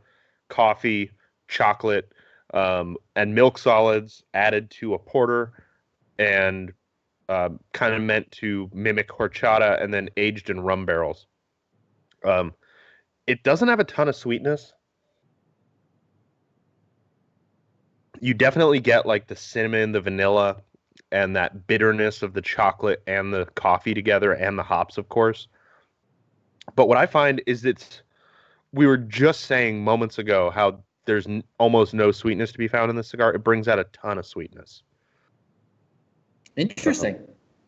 Speaker 1: coffee, chocolate, and milk solids added to a porter and kind of meant to mimic horchata and then aged in rum barrels. It doesn't have a ton of sweetness. You definitely get like the cinnamon, the vanilla, and that bitterness of the chocolate and the coffee together and the hops, of course. But what I find is we were just saying moments ago how there's almost no sweetness to be found in the cigar. It brings out a ton of sweetness.
Speaker 2: Interesting.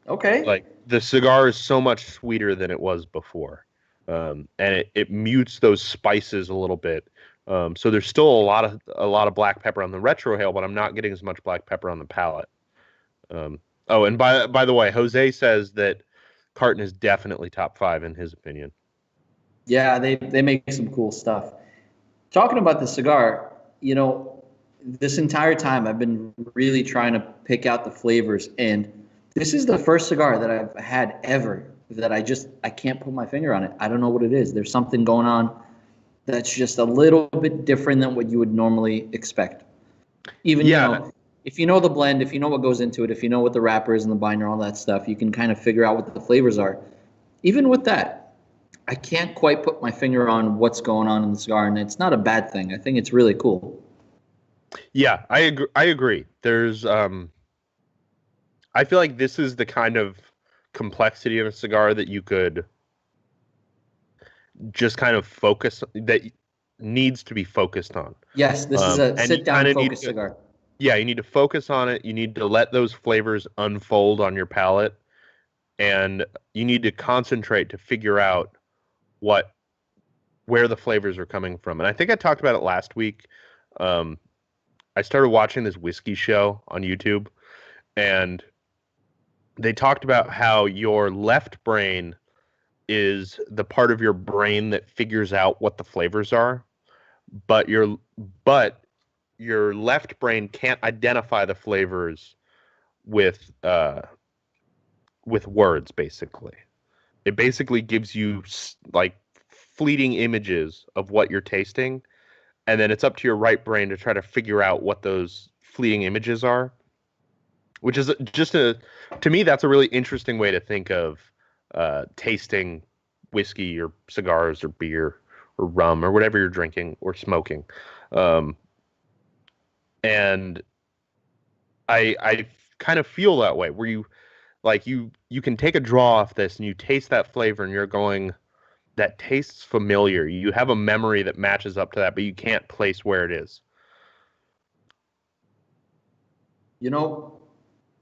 Speaker 2: Okay.
Speaker 1: Like the cigar is so much sweeter than it was before. And it mutes those spices a little bit. So there's still a lot of black pepper on the retrohale, but I'm not getting as much black pepper on the palate. Oh, and by the way, Jose says that Carton is definitely top 5 in his opinion.
Speaker 2: Yeah, they make some cool stuff. Talking about the cigar, this entire time I've been really trying to pick out the flavors, and this is the first cigar that I've had ever that I can't put my finger on it. I don't know what it is. There's something going on that's just a little bit different than what you would normally expect. Even if you know the blend, if you know what goes into it, if you know what the wrapper is and the binder, all that stuff, you can kind of figure out what the flavors are. Even with that, I can't quite put my finger on what's going on in the cigar, and it's not a bad thing. I think it's really cool.
Speaker 1: Yeah, I agree. There's I feel like this is the kind of complexity in a cigar that you could just kind of focus, that needs to be focused on.
Speaker 2: Yes, this is a sit-down focus cigar.
Speaker 1: Yeah, you need to focus on it. You need to let those flavors unfold on your palate, and you need to concentrate to figure out where the flavors are coming from. And I think I talked about it last week. I started watching this whiskey show on YouTube, and they talked about how your left brain is the part of your brain that figures out what the flavors are, but your left brain can't identify the flavors with words. Basically, it basically gives you like fleeting images of what you're tasting, and then it's up to your right brain to try to figure out what those fleeting images are, which is to me, that's a really interesting way to think of tasting whiskey or cigars or beer or rum or whatever you're drinking or smoking. And I kind of feel that way, where you can take a draw off this and you taste that flavor and you're going, that tastes familiar. You have a memory that matches up to that, but you can't place where it is.
Speaker 2: You know,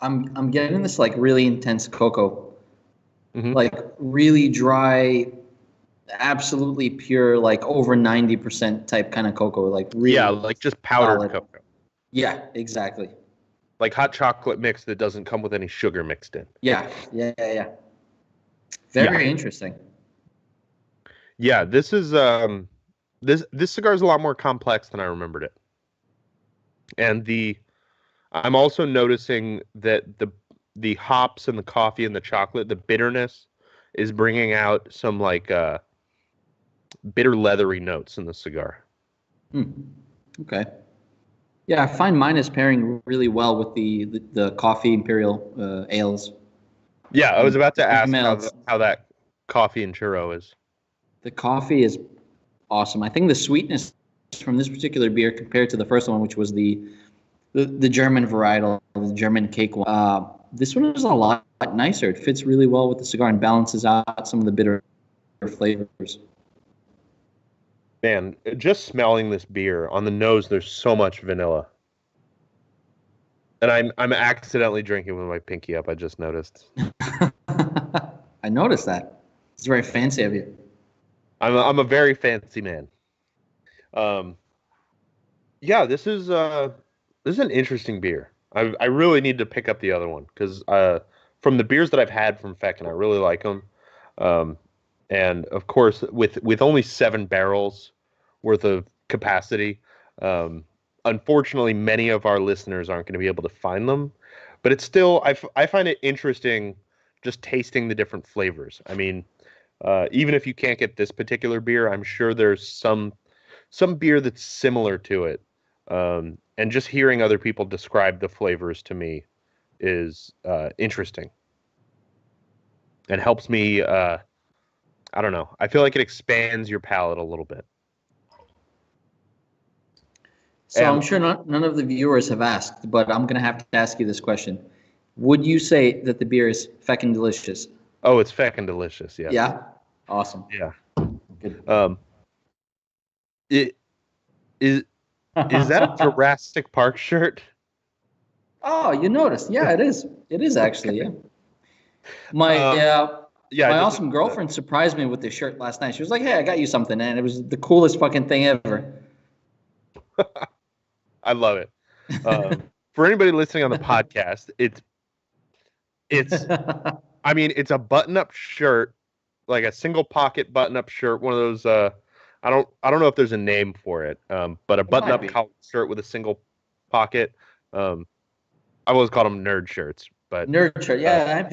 Speaker 2: I'm getting this like really intense cocoa, like really dry, absolutely pure, like over 90% type kind of cocoa, like really,
Speaker 1: like just powdered
Speaker 2: solid
Speaker 1: cocoa.
Speaker 2: Yeah, exactly.
Speaker 1: Like hot chocolate mix that doesn't come with any sugar mixed in.
Speaker 2: Yeah. Very interesting.
Speaker 1: Yeah, this is this cigar is a lot more complex than I remembered it. And I'm also noticing that the hops and the coffee and the chocolate, the bitterness is bringing out some like bitter leathery notes in the cigar.
Speaker 2: Okay. Yeah, I find mine is pairing really well with the coffee imperial ales.
Speaker 1: Yeah, I was about to ask how that coffee and churro is.
Speaker 2: The coffee is awesome. I think the sweetness from this particular beer compared to the first one, which was the German varietal, the German cake one, this one is a lot nicer. It fits really well with the cigar and balances out some of the bitter flavors.
Speaker 1: Man, just smelling this beer on the nose, there's so much vanilla. And I'm accidentally drinking with my pinky up, I just noticed.
Speaker 2: I noticed that. It's very fancy of you.
Speaker 1: I'm a very fancy man. Yeah, this is an interesting beer. I really need to pick up the other one because from the beers that I've had from Feckin, I really like them. And of course, with only 7 barrels worth of capacity, unfortunately, many of our listeners aren't going to be able to find them. But it's still, I find it interesting just tasting the different flavors. I mean, even if you can't get this particular beer, I'm sure there's some beer that's similar to it. And just hearing other people describe the flavors to me is interesting and helps me. I don't know. I feel like it expands your palate a little bit.
Speaker 2: So I'm sure none of the viewers have asked, but I'm going to have to ask you this question. Would you say that the beer is feckin' delicious?
Speaker 1: Oh, it's feckin' delicious, yeah.
Speaker 2: Yeah? Awesome.
Speaker 1: Yeah.
Speaker 2: Good.
Speaker 1: Is that a Jurassic Park shirt?
Speaker 2: Oh, you noticed. Yeah, it is. It is actually, yeah. My awesome girlfriend surprised me with this shirt last night. She was like, "Hey, I got you something," and it was the coolest fucking thing ever.
Speaker 1: I love it. For anybody listening on the podcast, it's I mean, it's a button-up shirt, like a single pocket button-up shirt, one of those I don't know if there's a name for it, but a button-up collar shirt with a single pocket. I always call them nerd shirts, but
Speaker 2: nerd shirt. Yeah,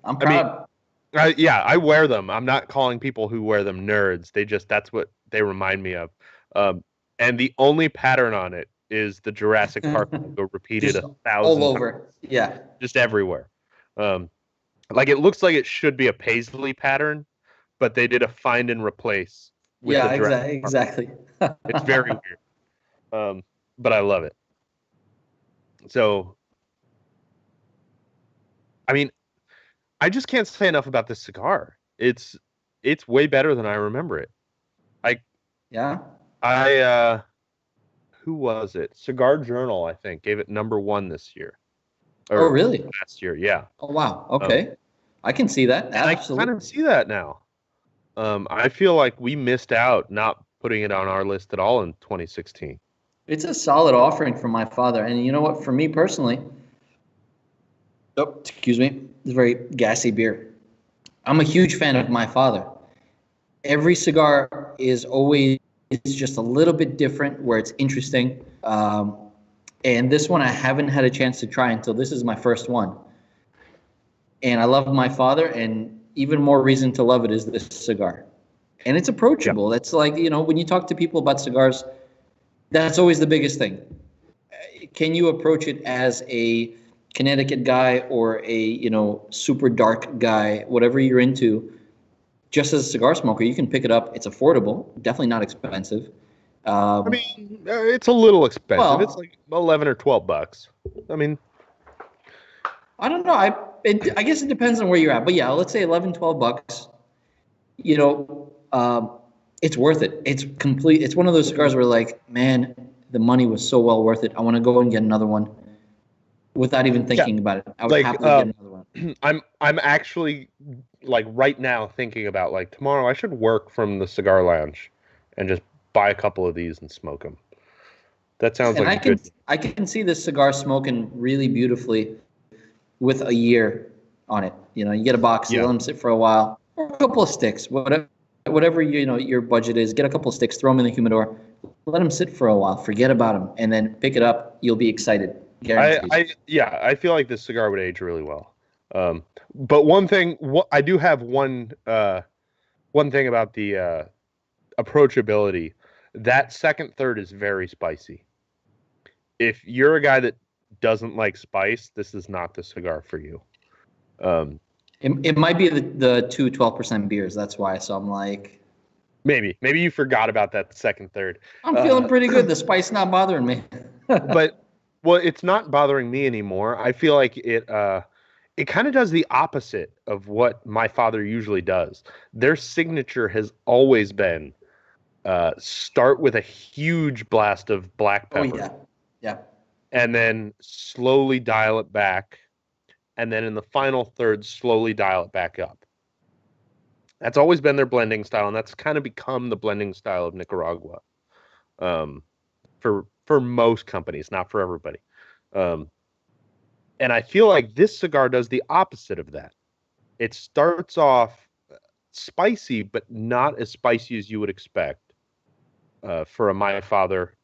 Speaker 2: I'm proud.
Speaker 1: I mean, I wear them. I'm not calling people who wear them nerds. That's what they remind me of. And the only pattern on it is the Jurassic Park logo repeated
Speaker 2: Just
Speaker 1: 1,000
Speaker 2: all
Speaker 1: times,
Speaker 2: over. Yeah.
Speaker 1: just everywhere. Like it looks like it should be a paisley pattern, but they did a find and replace with the Jurassic
Speaker 2: exactly.
Speaker 1: It's very weird. But I love it. So, I mean, I just can't say enough about this cigar. It's way better than I remember it. Who was it? Cigar Journal, I think, gave it #1 this year.
Speaker 2: Oh, really?
Speaker 1: Last year, yeah.
Speaker 2: Oh, wow. Okay. I can see that. Absolutely.
Speaker 1: I kind of see that now. I feel like we missed out not putting it on our list at all in 2016.
Speaker 2: It's a solid offering from my father. And you know what? For me personally, excuse me, it's a very gassy beer. I'm a huge fan of my father. Every cigar is always just a little bit different where it's interesting. And this one I haven't had a chance to try until this is my first one. And I love my father, and even more reason to love it is this cigar. And it's approachable. That's like, when you talk to people about cigars, that's always the biggest thing. Can you approach it as a Connecticut guy or a, super dark guy, whatever you're into, just as a cigar smoker, you can pick it up. It's affordable, definitely not expensive.
Speaker 1: I mean, it's a little expensive. Well, it's like $11 or $12. I mean,
Speaker 2: I don't know. I guess it depends on where you're at. But yeah, let's say $11-12. It's worth it. It's complete. It's one of those cigars where like, man, the money was so well worth it. I want to go and get another one without even thinking about it. I would happily get another one.
Speaker 1: I'm actually like right now thinking about like tomorrow I should work from the cigar lounge and just buy a couple of these and smoke them. That sounds like good.
Speaker 2: I can see this cigar smoking really beautifully with a year on it. You get a box, you let them sit for a while, or a couple of sticks, whatever your budget is. Get a couple of sticks, throw them in the humidor, let them sit for a while, forget about them, and then pick it up. You'll be excited.
Speaker 1: I feel like this cigar would age really well. But one thing, I do have one thing about the approachability. That second third is very spicy. If you're a guy that doesn't like spice, this is not the cigar for you.
Speaker 2: It might be the 12% beers. That's why. So I'm like,
Speaker 1: maybe you forgot about that second third.
Speaker 2: I'm feeling pretty good. The spice not bothering me.
Speaker 1: But it's not bothering me anymore. I feel like it kind of does the opposite of what my father usually does. Their signature has always been start with a huge blast of black pepper.
Speaker 2: Oh, yeah.
Speaker 1: And then slowly dial it back. And then in the final third, slowly dial it back up. That's always been their blending style, and that's kind of become the blending style of Nicaragua for most companies, not for everybody. And I feel like this cigar does the opposite of that. It starts off spicy, but not as spicy as you would expect for a My Father,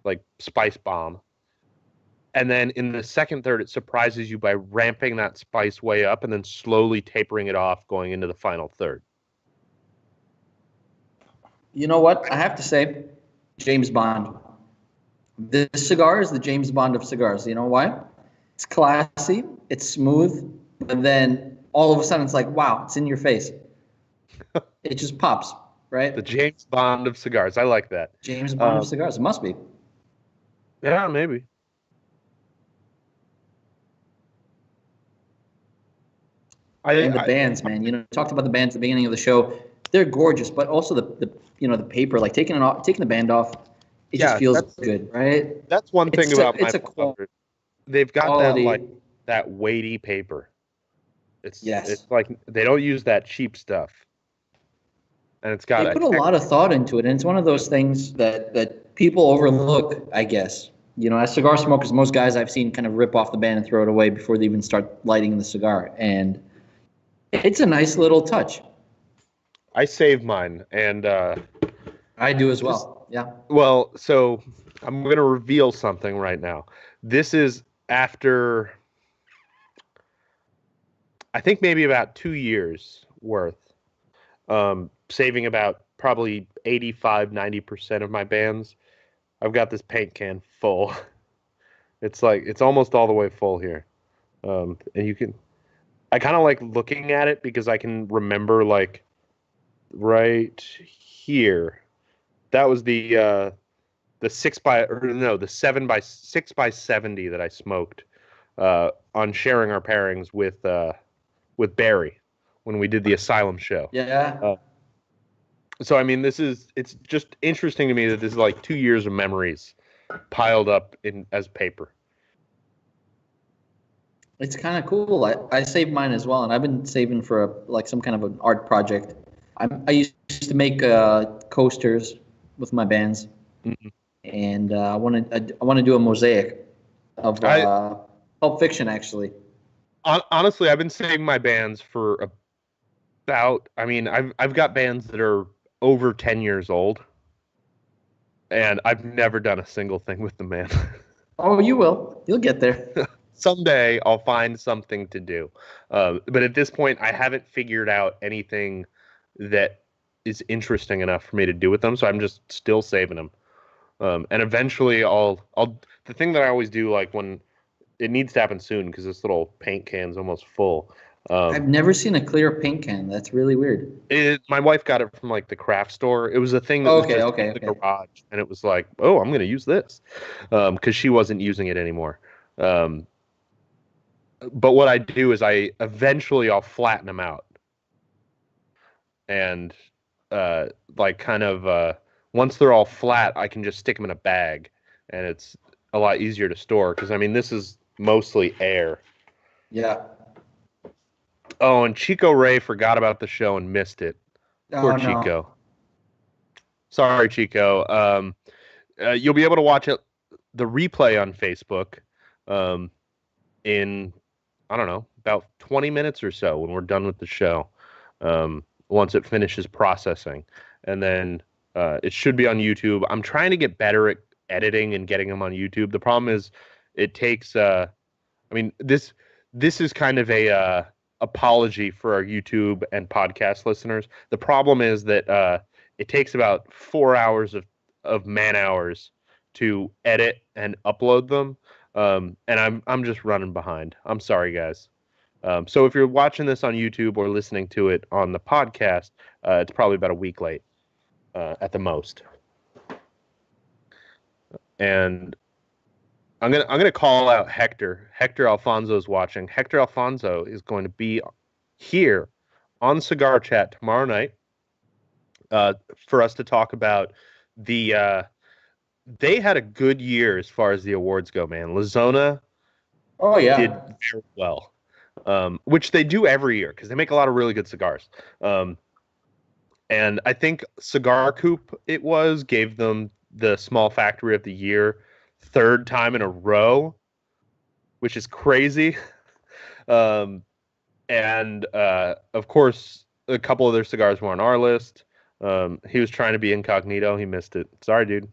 Speaker 1: like spice bomb. And then in the second third, it surprises you by ramping that spice way up and then slowly tapering it off going into the final third.
Speaker 2: You know what? I have to say, James Bond. This cigar is the James Bond of cigars. You know why? It's classy, it's smooth, but then all of a sudden it's like, wow, it's in your face. It just pops, right?
Speaker 1: The James Bond of cigars. I like that.
Speaker 2: James Bond of cigars. It must be.
Speaker 1: Yeah, maybe.
Speaker 2: And the bands, man. Talked about the bands at the beginning of the show. They're gorgeous, but also the paper, like taking the band off, it just feels good, right?
Speaker 1: That's one thing about my father. They've got quality. that weighty paper. It's like they don't use that cheap stuff. And it's got
Speaker 2: they put a lot of thought into it, and it's one of those things that people overlook, I guess. As cigar smokers, most guys I've seen kind of rip off the band and throw it away before they even start lighting the cigar. And it's a nice little touch.
Speaker 1: I save mine, and
Speaker 2: I do as well. Yeah.
Speaker 1: Well, so I'm going to reveal something right now. This is after, I think maybe about 2 years worth, saving about probably 85-90% of my bands. I've got this paint can full. It's almost all the way full here. And I kind of like looking at it because I can remember like right here. That was the 7 by 70 that I smoked on sharing our pairings with Barry when we did the Asylum show.
Speaker 2: Yeah.
Speaker 1: So I mean, it's just interesting to me that this is like 2 years of memories piled up in as paper.
Speaker 2: It's kind of cool. I saved mine as well, and I've been saving for some kind of an art project. I used to make coasters with my bands, and I want to do a mosaic of Pulp Fiction, actually.
Speaker 1: Honestly, I've been saving my bands for about. I mean, I've got bands that are over 10 years old, and I've never done a single thing with them, man.
Speaker 2: Oh, you will. You'll get there.
Speaker 1: Someday I'll find something to do. But at this point, I haven't figured out anything that is interesting enough for me to do with them. So I'm just still saving them. And eventually the thing that I always do, like when it needs to happen soon, because this little paint can's almost full.
Speaker 2: I've never seen a clear paint can. That's really weird.
Speaker 1: My wife got it from like the craft store. It was a thing that was just in the garage, and it was like, oh, I'm going to use this, because she wasn't using it anymore. But what I do is I'll flatten them out, and once they're all flat, I can just stick them in a bag, and it's a lot easier to store because I mean this is mostly air.
Speaker 2: Yeah.
Speaker 1: Oh, and Chico Ray forgot about the show and missed it. Poor Chico. No. Sorry, Chico. You'll be able to watch it, the replay on Facebook, in, I don't know, about 20 minutes or so when we're done with the show. Once it finishes processing, and then it should be on YouTube. I'm trying to get better at editing and getting them on YouTube. The problem is, it takes. I mean, this is kind of a apology for our YouTube and podcast listeners. The problem is that it takes about 4 hours of man hours to edit and upload them, and I'm just running behind. I'm sorry, guys. So if you're watching this on YouTube or listening to it on the podcast, it's probably about a week late at the most. And I'm gonna call out Hector. Hector Alfonso's watching. Hector Alfonso is going to be here on Cigar Chat tomorrow night for us to talk about the. They had a good year as far as the awards go, man. Lazona, did very well. Which they do every year because they make a lot of really good cigars. And I think Cigar Coop gave them the Small Factory of the Year 3rd time in a row, which is crazy. And of course, a couple of their cigars were on our list. He was trying to be incognito. He missed it. Sorry, dude.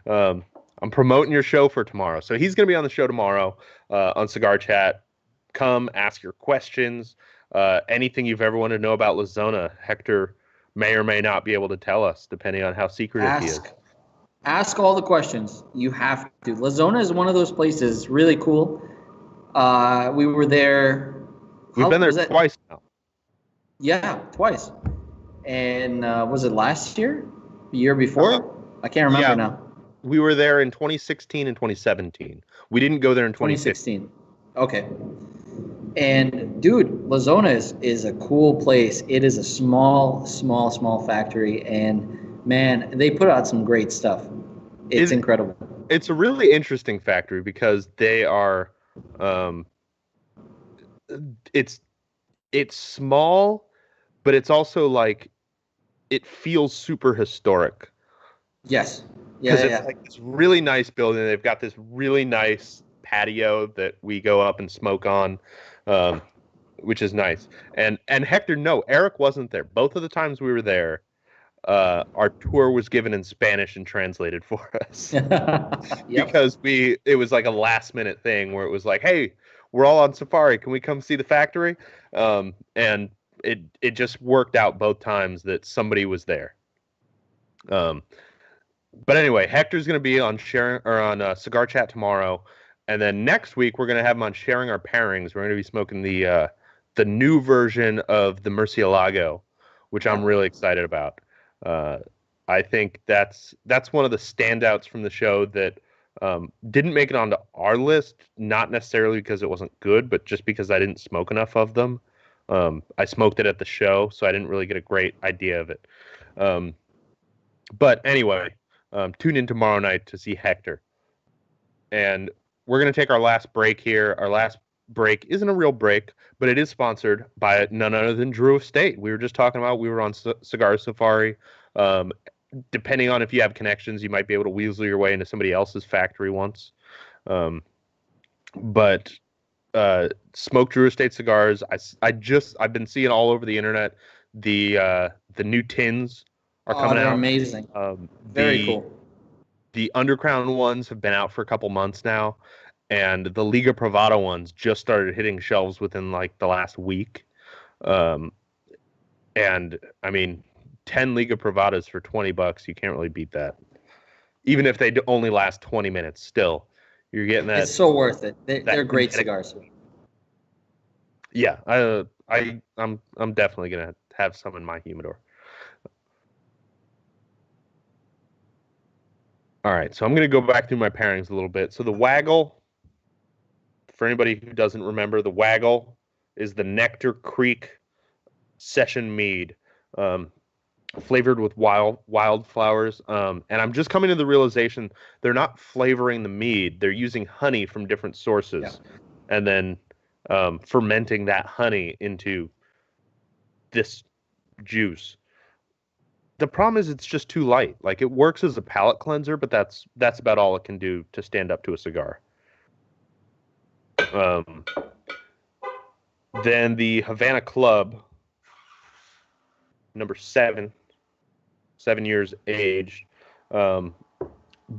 Speaker 1: I'm promoting your show for tomorrow. So he's going to be on the show tomorrow on Cigar Chat. Come ask your questions. Anything you've ever wanted to know about Lazona, Hector may or may not be able to tell us, depending on how secretive he is.
Speaker 2: Ask all the questions. You have to. Lazona is one of those places. Really cool. We were there.
Speaker 1: We've been there twice now.
Speaker 2: Yeah, twice. And was it last year? The year before? I can't remember now.
Speaker 1: We were there in 2016 and 2017. We didn't go there in
Speaker 2: 2016. Okay. And dude, Lazona is a cool place. It is a small factory, and man, they put out some great stuff. It's incredible.
Speaker 1: It's a really interesting factory because they are it's small, but it's also like it feels super historic.
Speaker 2: Yes.
Speaker 1: Because it's like this really nice building. They've got this really nice patio that we go up and smoke on, which is nice. And Hector, no, Eric wasn't there. Both of the times we were there, our tour was given in Spanish and translated for us. Because it was like a last minute thing where it was like, hey, we're all on safari. Can we come see the factory? And it just worked out both times that somebody was there. But anyway, Hector's going to be on sharing or on Cigar Chat tomorrow, and then next week we're going to have him on sharing our pairings. We're going to be smoking the new version of the Murcielago, which I'm really excited about. I think that's one of the standouts from the show that didn't make it onto our list, not necessarily because it wasn't good, but just because I didn't smoke enough of them. I smoked it at the show, so I didn't really get a great idea of it. But anyway, tune in tomorrow night to see Hector. And we're going to take our last break here. Our last break isn't a real break, but it is sponsored by none other than Drew Estate. We were just talking about, we were on Cigar Safari. Depending on if you have connections, you might be able to weasel your way into somebody else's factory once. But Smoke Drew Estate cigars, I've been seeing all over the internet the new tins are coming out.
Speaker 2: Amazing. Very cool.
Speaker 1: The Underground ones have been out for a couple months now, and the Liga Privada ones just started hitting shelves within like the last week. And I mean, 10 Liga Privadas for $20, you can't really beat that. Even if they only last 20 minutes, still you're getting that.
Speaker 2: It's so worth it. They're great cigars.
Speaker 1: Yeah, I'm definitely gonna have some in my humidor. All right, so I'm going to go back through my pairings a little bit. So the Waggle, for anybody who doesn't remember, the Waggle is the Nectar Creek Session Mead, flavored with wildflowers. And I'm just coming to the realization they're not flavoring the mead. They're using honey from different sources and then fermenting that honey into this juice. The problem is it's just too light. Like, it works as a palate cleanser, but that's about all it can do to stand up to a cigar. Then the Havana Club, number 7 years aged.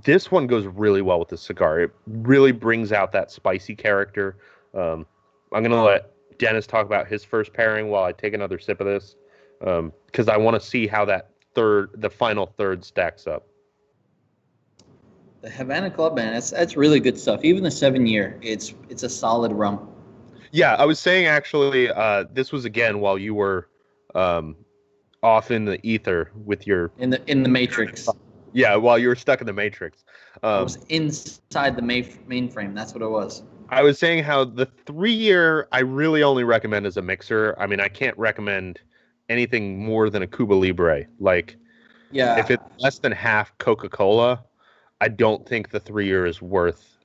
Speaker 1: This one goes really well with the cigar. It really brings out that spicy character. I'm going to let Dennis talk about his first pairing while I take another sip of this, because I want to see how the final third stacks up.
Speaker 2: The Havana Club, man, that's really good stuff. Even the 7 year, it's a solid rum.
Speaker 1: Yeah, I was saying actually, this was again while you were off in the ether with your
Speaker 2: in the Matrix.
Speaker 1: Yeah, while you were stuck in the Matrix.
Speaker 2: I was inside the mainframe. That's what it was.
Speaker 1: I was saying how the 3 year I really only recommend as a mixer. I mean, I can't recommend anything more than a Cuba Libre. Like, if it's less than half Coca-Cola, I don't think the 3 year is worth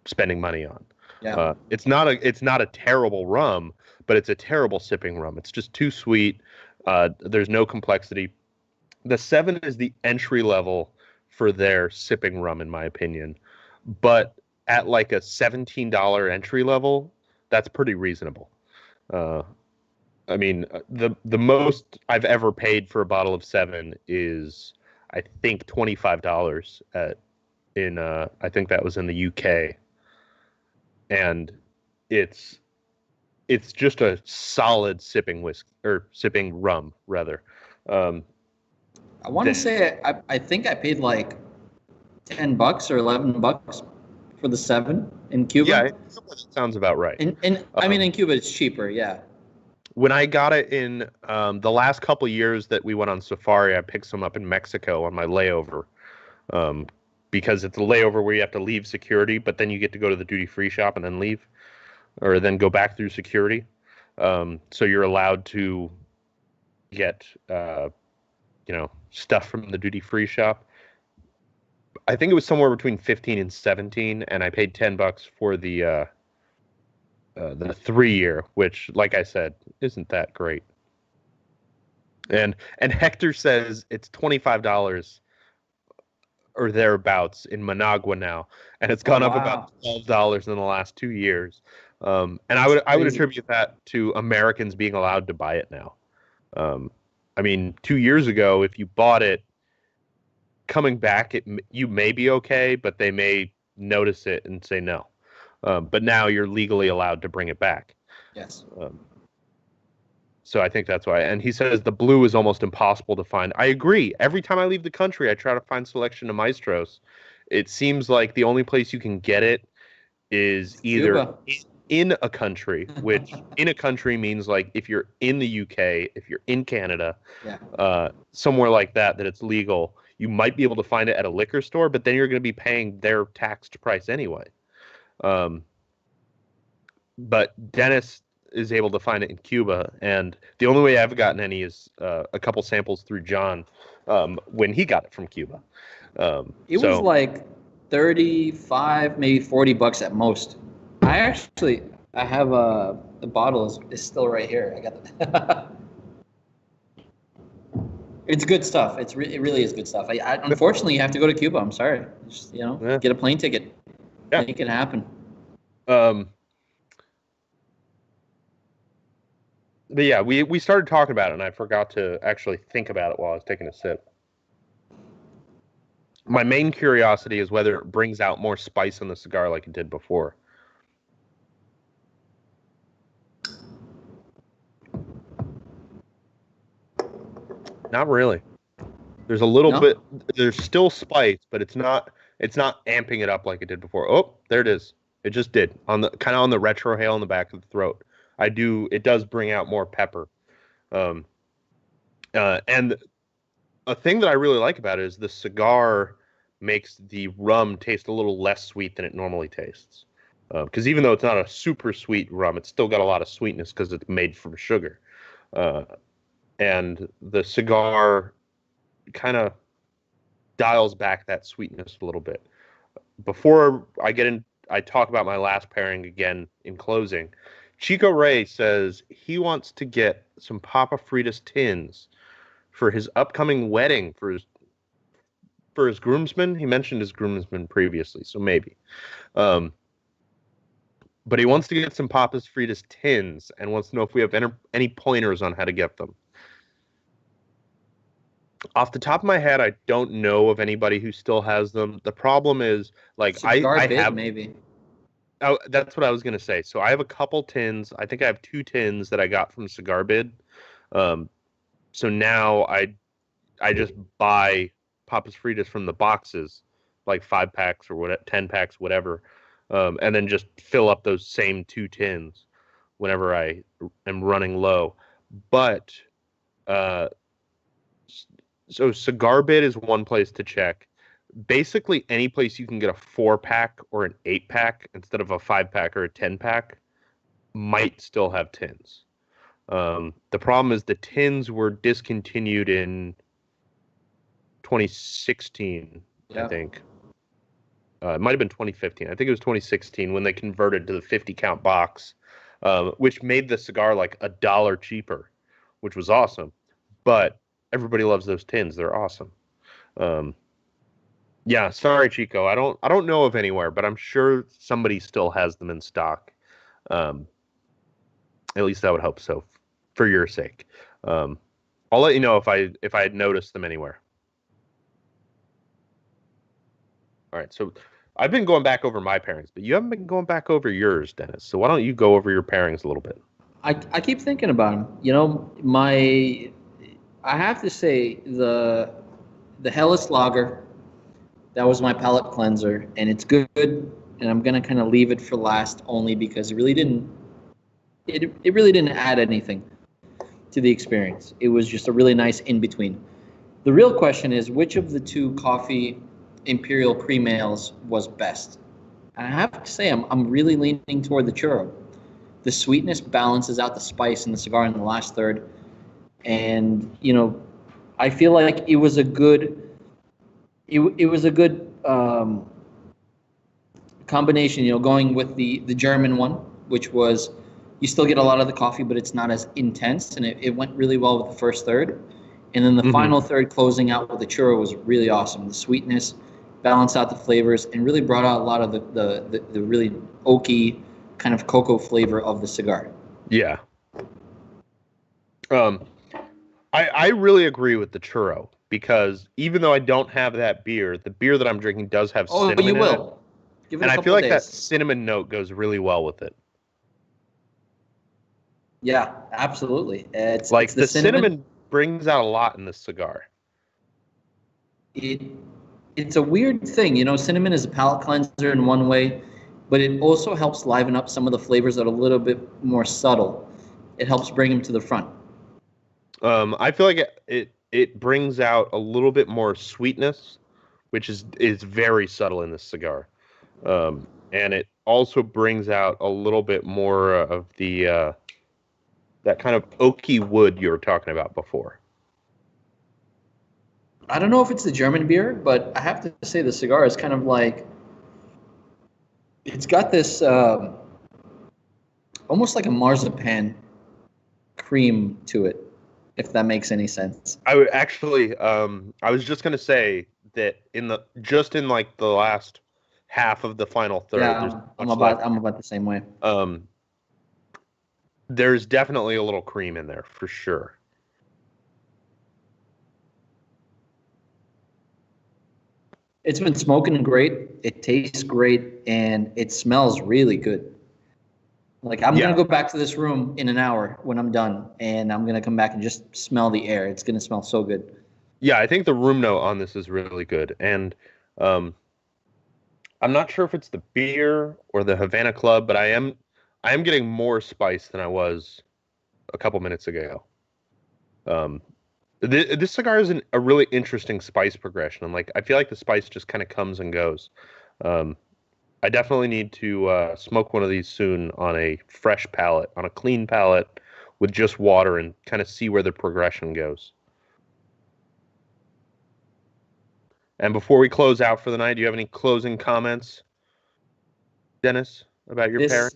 Speaker 1: spending money on.
Speaker 2: Yeah.
Speaker 1: It's not a terrible rum, but it's a terrible sipping rum. It's just too sweet. There's no complexity. The 7 is the entry level for their sipping rum, in my opinion. But at like a $17 entry level, that's pretty reasonable. I mean, the most I've ever paid for a bottle of 7 is, I think, $25 I think that was in the UK. And it's just a solid sipping sipping rum, rather.
Speaker 2: I want to say I think I paid like $10 or $11 for the 7 in Cuba.
Speaker 1: Yeah, that sounds about right.
Speaker 2: I mean, in Cuba it's cheaper. Yeah.
Speaker 1: When I got it in the last couple of years that we went on safari, I picked some up in Mexico on my layover, because it's a layover where you have to leave security, but then you get to go to the duty-free shop and then leave, or then go back through security. So you're allowed to get stuff from the duty-free shop. I think it was somewhere between 15 and 17, and I paid $10 for the 3 year, which, like I said, isn't that great. And Hector says it's $25 or thereabouts in Managua now, and it's gone up about $12 in the last 2 years. And I would attribute that to Americans being allowed to buy it now. I mean, 2 years ago, if you bought it, coming back, you may be okay, but they may notice it and say no. But now you're legally allowed to bring it back.
Speaker 2: Yes.
Speaker 1: So I think that's why. And he says the blue is almost impossible to find. I agree. Every time I leave the country, I try to find selection of Maestros. It seems like the only place you can get it is either
Speaker 2: Cuba.
Speaker 1: in a country, which in a country means like if you're in the UK, if you're in Canada, somewhere like that it's legal, you might be able to find it at a liquor store, but then you're going to be paying their taxed price anyway. But Dennis is able to find it in Cuba, and the only way I've gotten any is a couple samples through John when he got it from Cuba.
Speaker 2: It was like 35, maybe $40 at most. I have the bottle is still right here. I got it. It's good stuff. It really is good stuff. I unfortunately you have to go to Cuba. I'm sorry. Just, get a plane ticket. Yeah. Make it happen.
Speaker 1: But yeah, we started talking about it, and I forgot to actually think about it while I was taking a sip. My main curiosity is whether it brings out more spice in the cigar like it did before. Not really. There's a little bit. There's still spice, but it's not amping it up like it did before. Oh, there it is. It just did on the retrohale in the back of the throat. It does bring out more pepper. And a thing that I really like about it is the cigar makes the rum taste a little less sweet than it normally tastes. Because even though it's not a super sweet rum, it's still got a lot of sweetness because it's made from sugar. And the cigar kind of dials back that sweetness a little bit. Before I talk about my last pairing again in closing. Chico Ray says he wants to get some Papa Fritas tins for his upcoming wedding for his groomsmen. He mentioned his groomsmen previously, so maybe. But he wants to get some Papa Fritas tins and wants to know if we have any pointers on how to get them. Off the top of my head, I don't know of anybody who still has them. The problem is, like, I have maybe. Oh, that's what I was going to say. So I have a couple tins. I think I have 2 tins that I got from Cigar Bid. So now I just buy Papas Fritas from the boxes, like 5 packs or 10 packs, whatever, and then just fill up those same 2 tins whenever I am running low. But so Cigar Bid is one place to check. Basically, any place you can get a 4-pack or an 8-pack instead of a 5-pack or a 10-pack might still have tins. The problem is the tins were discontinued in 2016, I think. It might have been 2015. I think it was 2016 when they converted to the 50-count box, which made the cigar like $1 cheaper, which was awesome. But everybody loves those tins. They're awesome. Yeah, sorry, Chico. I don't know of anywhere, but I'm sure somebody still has them in stock. At least I would hope so, for your sake. I'll let you know if I had noticed them anywhere. All right, so I've been going back over my pairings, but you haven't been going back over yours, Dennis. So why don't you go over your pairings a little bit?
Speaker 2: I keep thinking about them. I have to say the Helles Lager. That was my palate cleanser, and it's good. And I'm gonna kind of leave it for last, only because it really didn't add anything to the experience. It was just a really nice in between. The real question is, which of the 2 coffee imperial cream ales was best? And I have to say, I'm really leaning toward the churro. The sweetness balances out the spice in the cigar in the last third, and I feel like it was a good. It was a good combination, going with the German one, which was you still get a lot of the coffee, but it's not as intense, and it went really well with the first third. And then the final third closing out with the churro was really awesome. The sweetness balanced out the flavors and really brought out a lot of the really oaky kind of cocoa flavor of the cigar.
Speaker 1: Yeah. I really agree with the churro. Because even though I don't have that beer, the beer that I'm drinking does have cinnamon in it.
Speaker 2: Give it
Speaker 1: and
Speaker 2: a
Speaker 1: I feel like
Speaker 2: days.
Speaker 1: that cinnamon note goes really well with it.
Speaker 2: Yeah, absolutely.
Speaker 1: Like
Speaker 2: it's
Speaker 1: the cinnamon brings out a lot in this cigar.
Speaker 2: It's a weird thing, cinnamon is a palate cleanser in one way, but it also helps liven up some of the flavors that are a little bit more subtle. It helps bring them to the front.
Speaker 1: I feel like it brings out a little bit more sweetness, which is very subtle in this cigar. And it also brings out a little bit more of the that kind of oaky wood you were talking about before.
Speaker 2: I don't know if it's the German beer, but I have to say the cigar is kind of like, it's got this almost like a marzipan cream to it, if that makes any sense.
Speaker 1: I would actually, I was just gonna say that in like the last half of the final third,
Speaker 2: Yeah, I'm about the same way.
Speaker 1: There's definitely a little cream in there for sure.
Speaker 2: It's been smoking great. It tastes great, and it smells really good. Like, I'm going to go back to this room in an hour when I'm done, and I'm going to come back and just smell the air. It's going to smell so good.
Speaker 1: Yeah, I think the room note on this is really good. And I'm not sure if it's the beer or the Havana Club, but I am getting more spice than I was a couple minutes ago. This cigar is a really interesting spice progression. Like, I feel like the spice just kind of comes and goes. I definitely need to smoke one of these soon on a fresh palate, on a clean palate with just water, and kind of see where the progression goes. And before we close out for the night, do you have any closing comments, Dennis, about your pairing?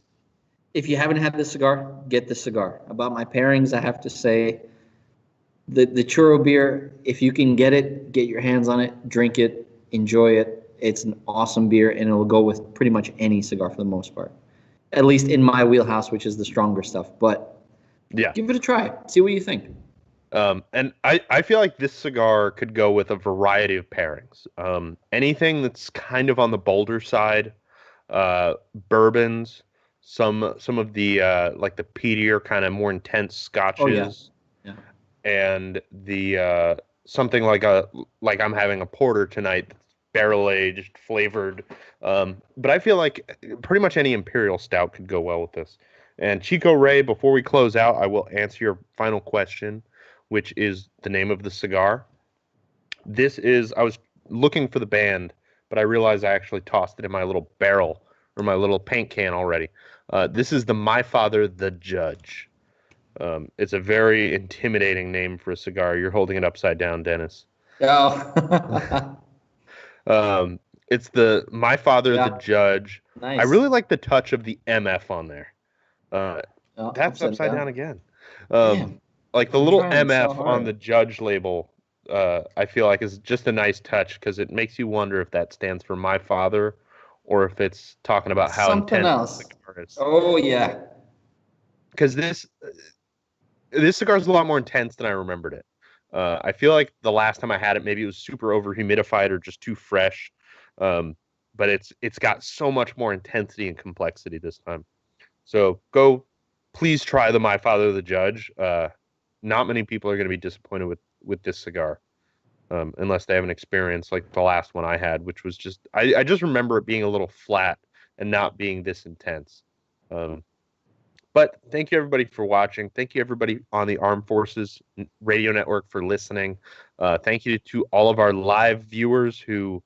Speaker 2: If you haven't had this cigar, get the cigar. About my pairings, I have to say, the churro beer, if you can get it, get your hands on it, drink it, enjoy it. It's an awesome beer, and it'll go with pretty much any cigar for the most part. At least in my wheelhouse, which is the stronger stuff. But yeah, give it a try. See what you think.
Speaker 1: And I feel like this cigar could go with a variety of pairings. Anything that's kind of on the bolder side, bourbons, some of the like the peatier, kind of more intense scotches, and the something like I'm having a porter tonight, that's barrel aged, flavored. But I feel like pretty much any imperial stout could go well with this. And Chico Ray, before we close out, I will answer your final question, which is the name of the cigar. I was looking for the band, but I realized I actually tossed it in my little barrel, or my little paint can already. This is the My Father the Judge. It's a very intimidating name for a cigar. You're holding it upside down, Dennis.
Speaker 2: Oh.
Speaker 1: It's the My Father the Judge.
Speaker 2: Nice.
Speaker 1: I really like the touch of the MF on there. That's upside down again. Like the little MF on the Judge label, I feel like is just a nice touch, because it makes you wonder if that stands for my father, or if it's talking about how
Speaker 2: something
Speaker 1: intense
Speaker 2: else. Oh yeah,
Speaker 1: because this cigar is a lot more intense than I remembered it. I feel like the last time I had it, maybe it was super over humidified or just too fresh. But it's got so much more intensity and complexity this time. So please try the My Father the Judge. Not many people are going to be disappointed with this cigar, unless they have an experience like the last one I had, which was just, I just remember it being a little flat and not being this intense. But thank you, everybody, for watching. Thank you, everybody on the Armed Forces Radio Network, for listening. Thank you to all of our live viewers who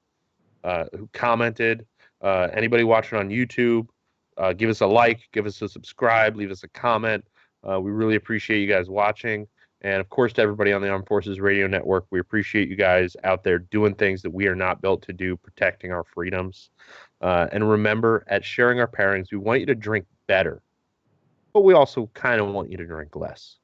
Speaker 1: commented. Anybody watching on YouTube, give us a like, give us a subscribe, leave us a comment. We really appreciate you guys watching. And, of course, to everybody on the Armed Forces Radio Network, we appreciate you guys out there doing things that we are not built to do, protecting our freedoms. And remember, at Sharing Our Pairings, we want you to drink better, but we also kind of want you to drink less.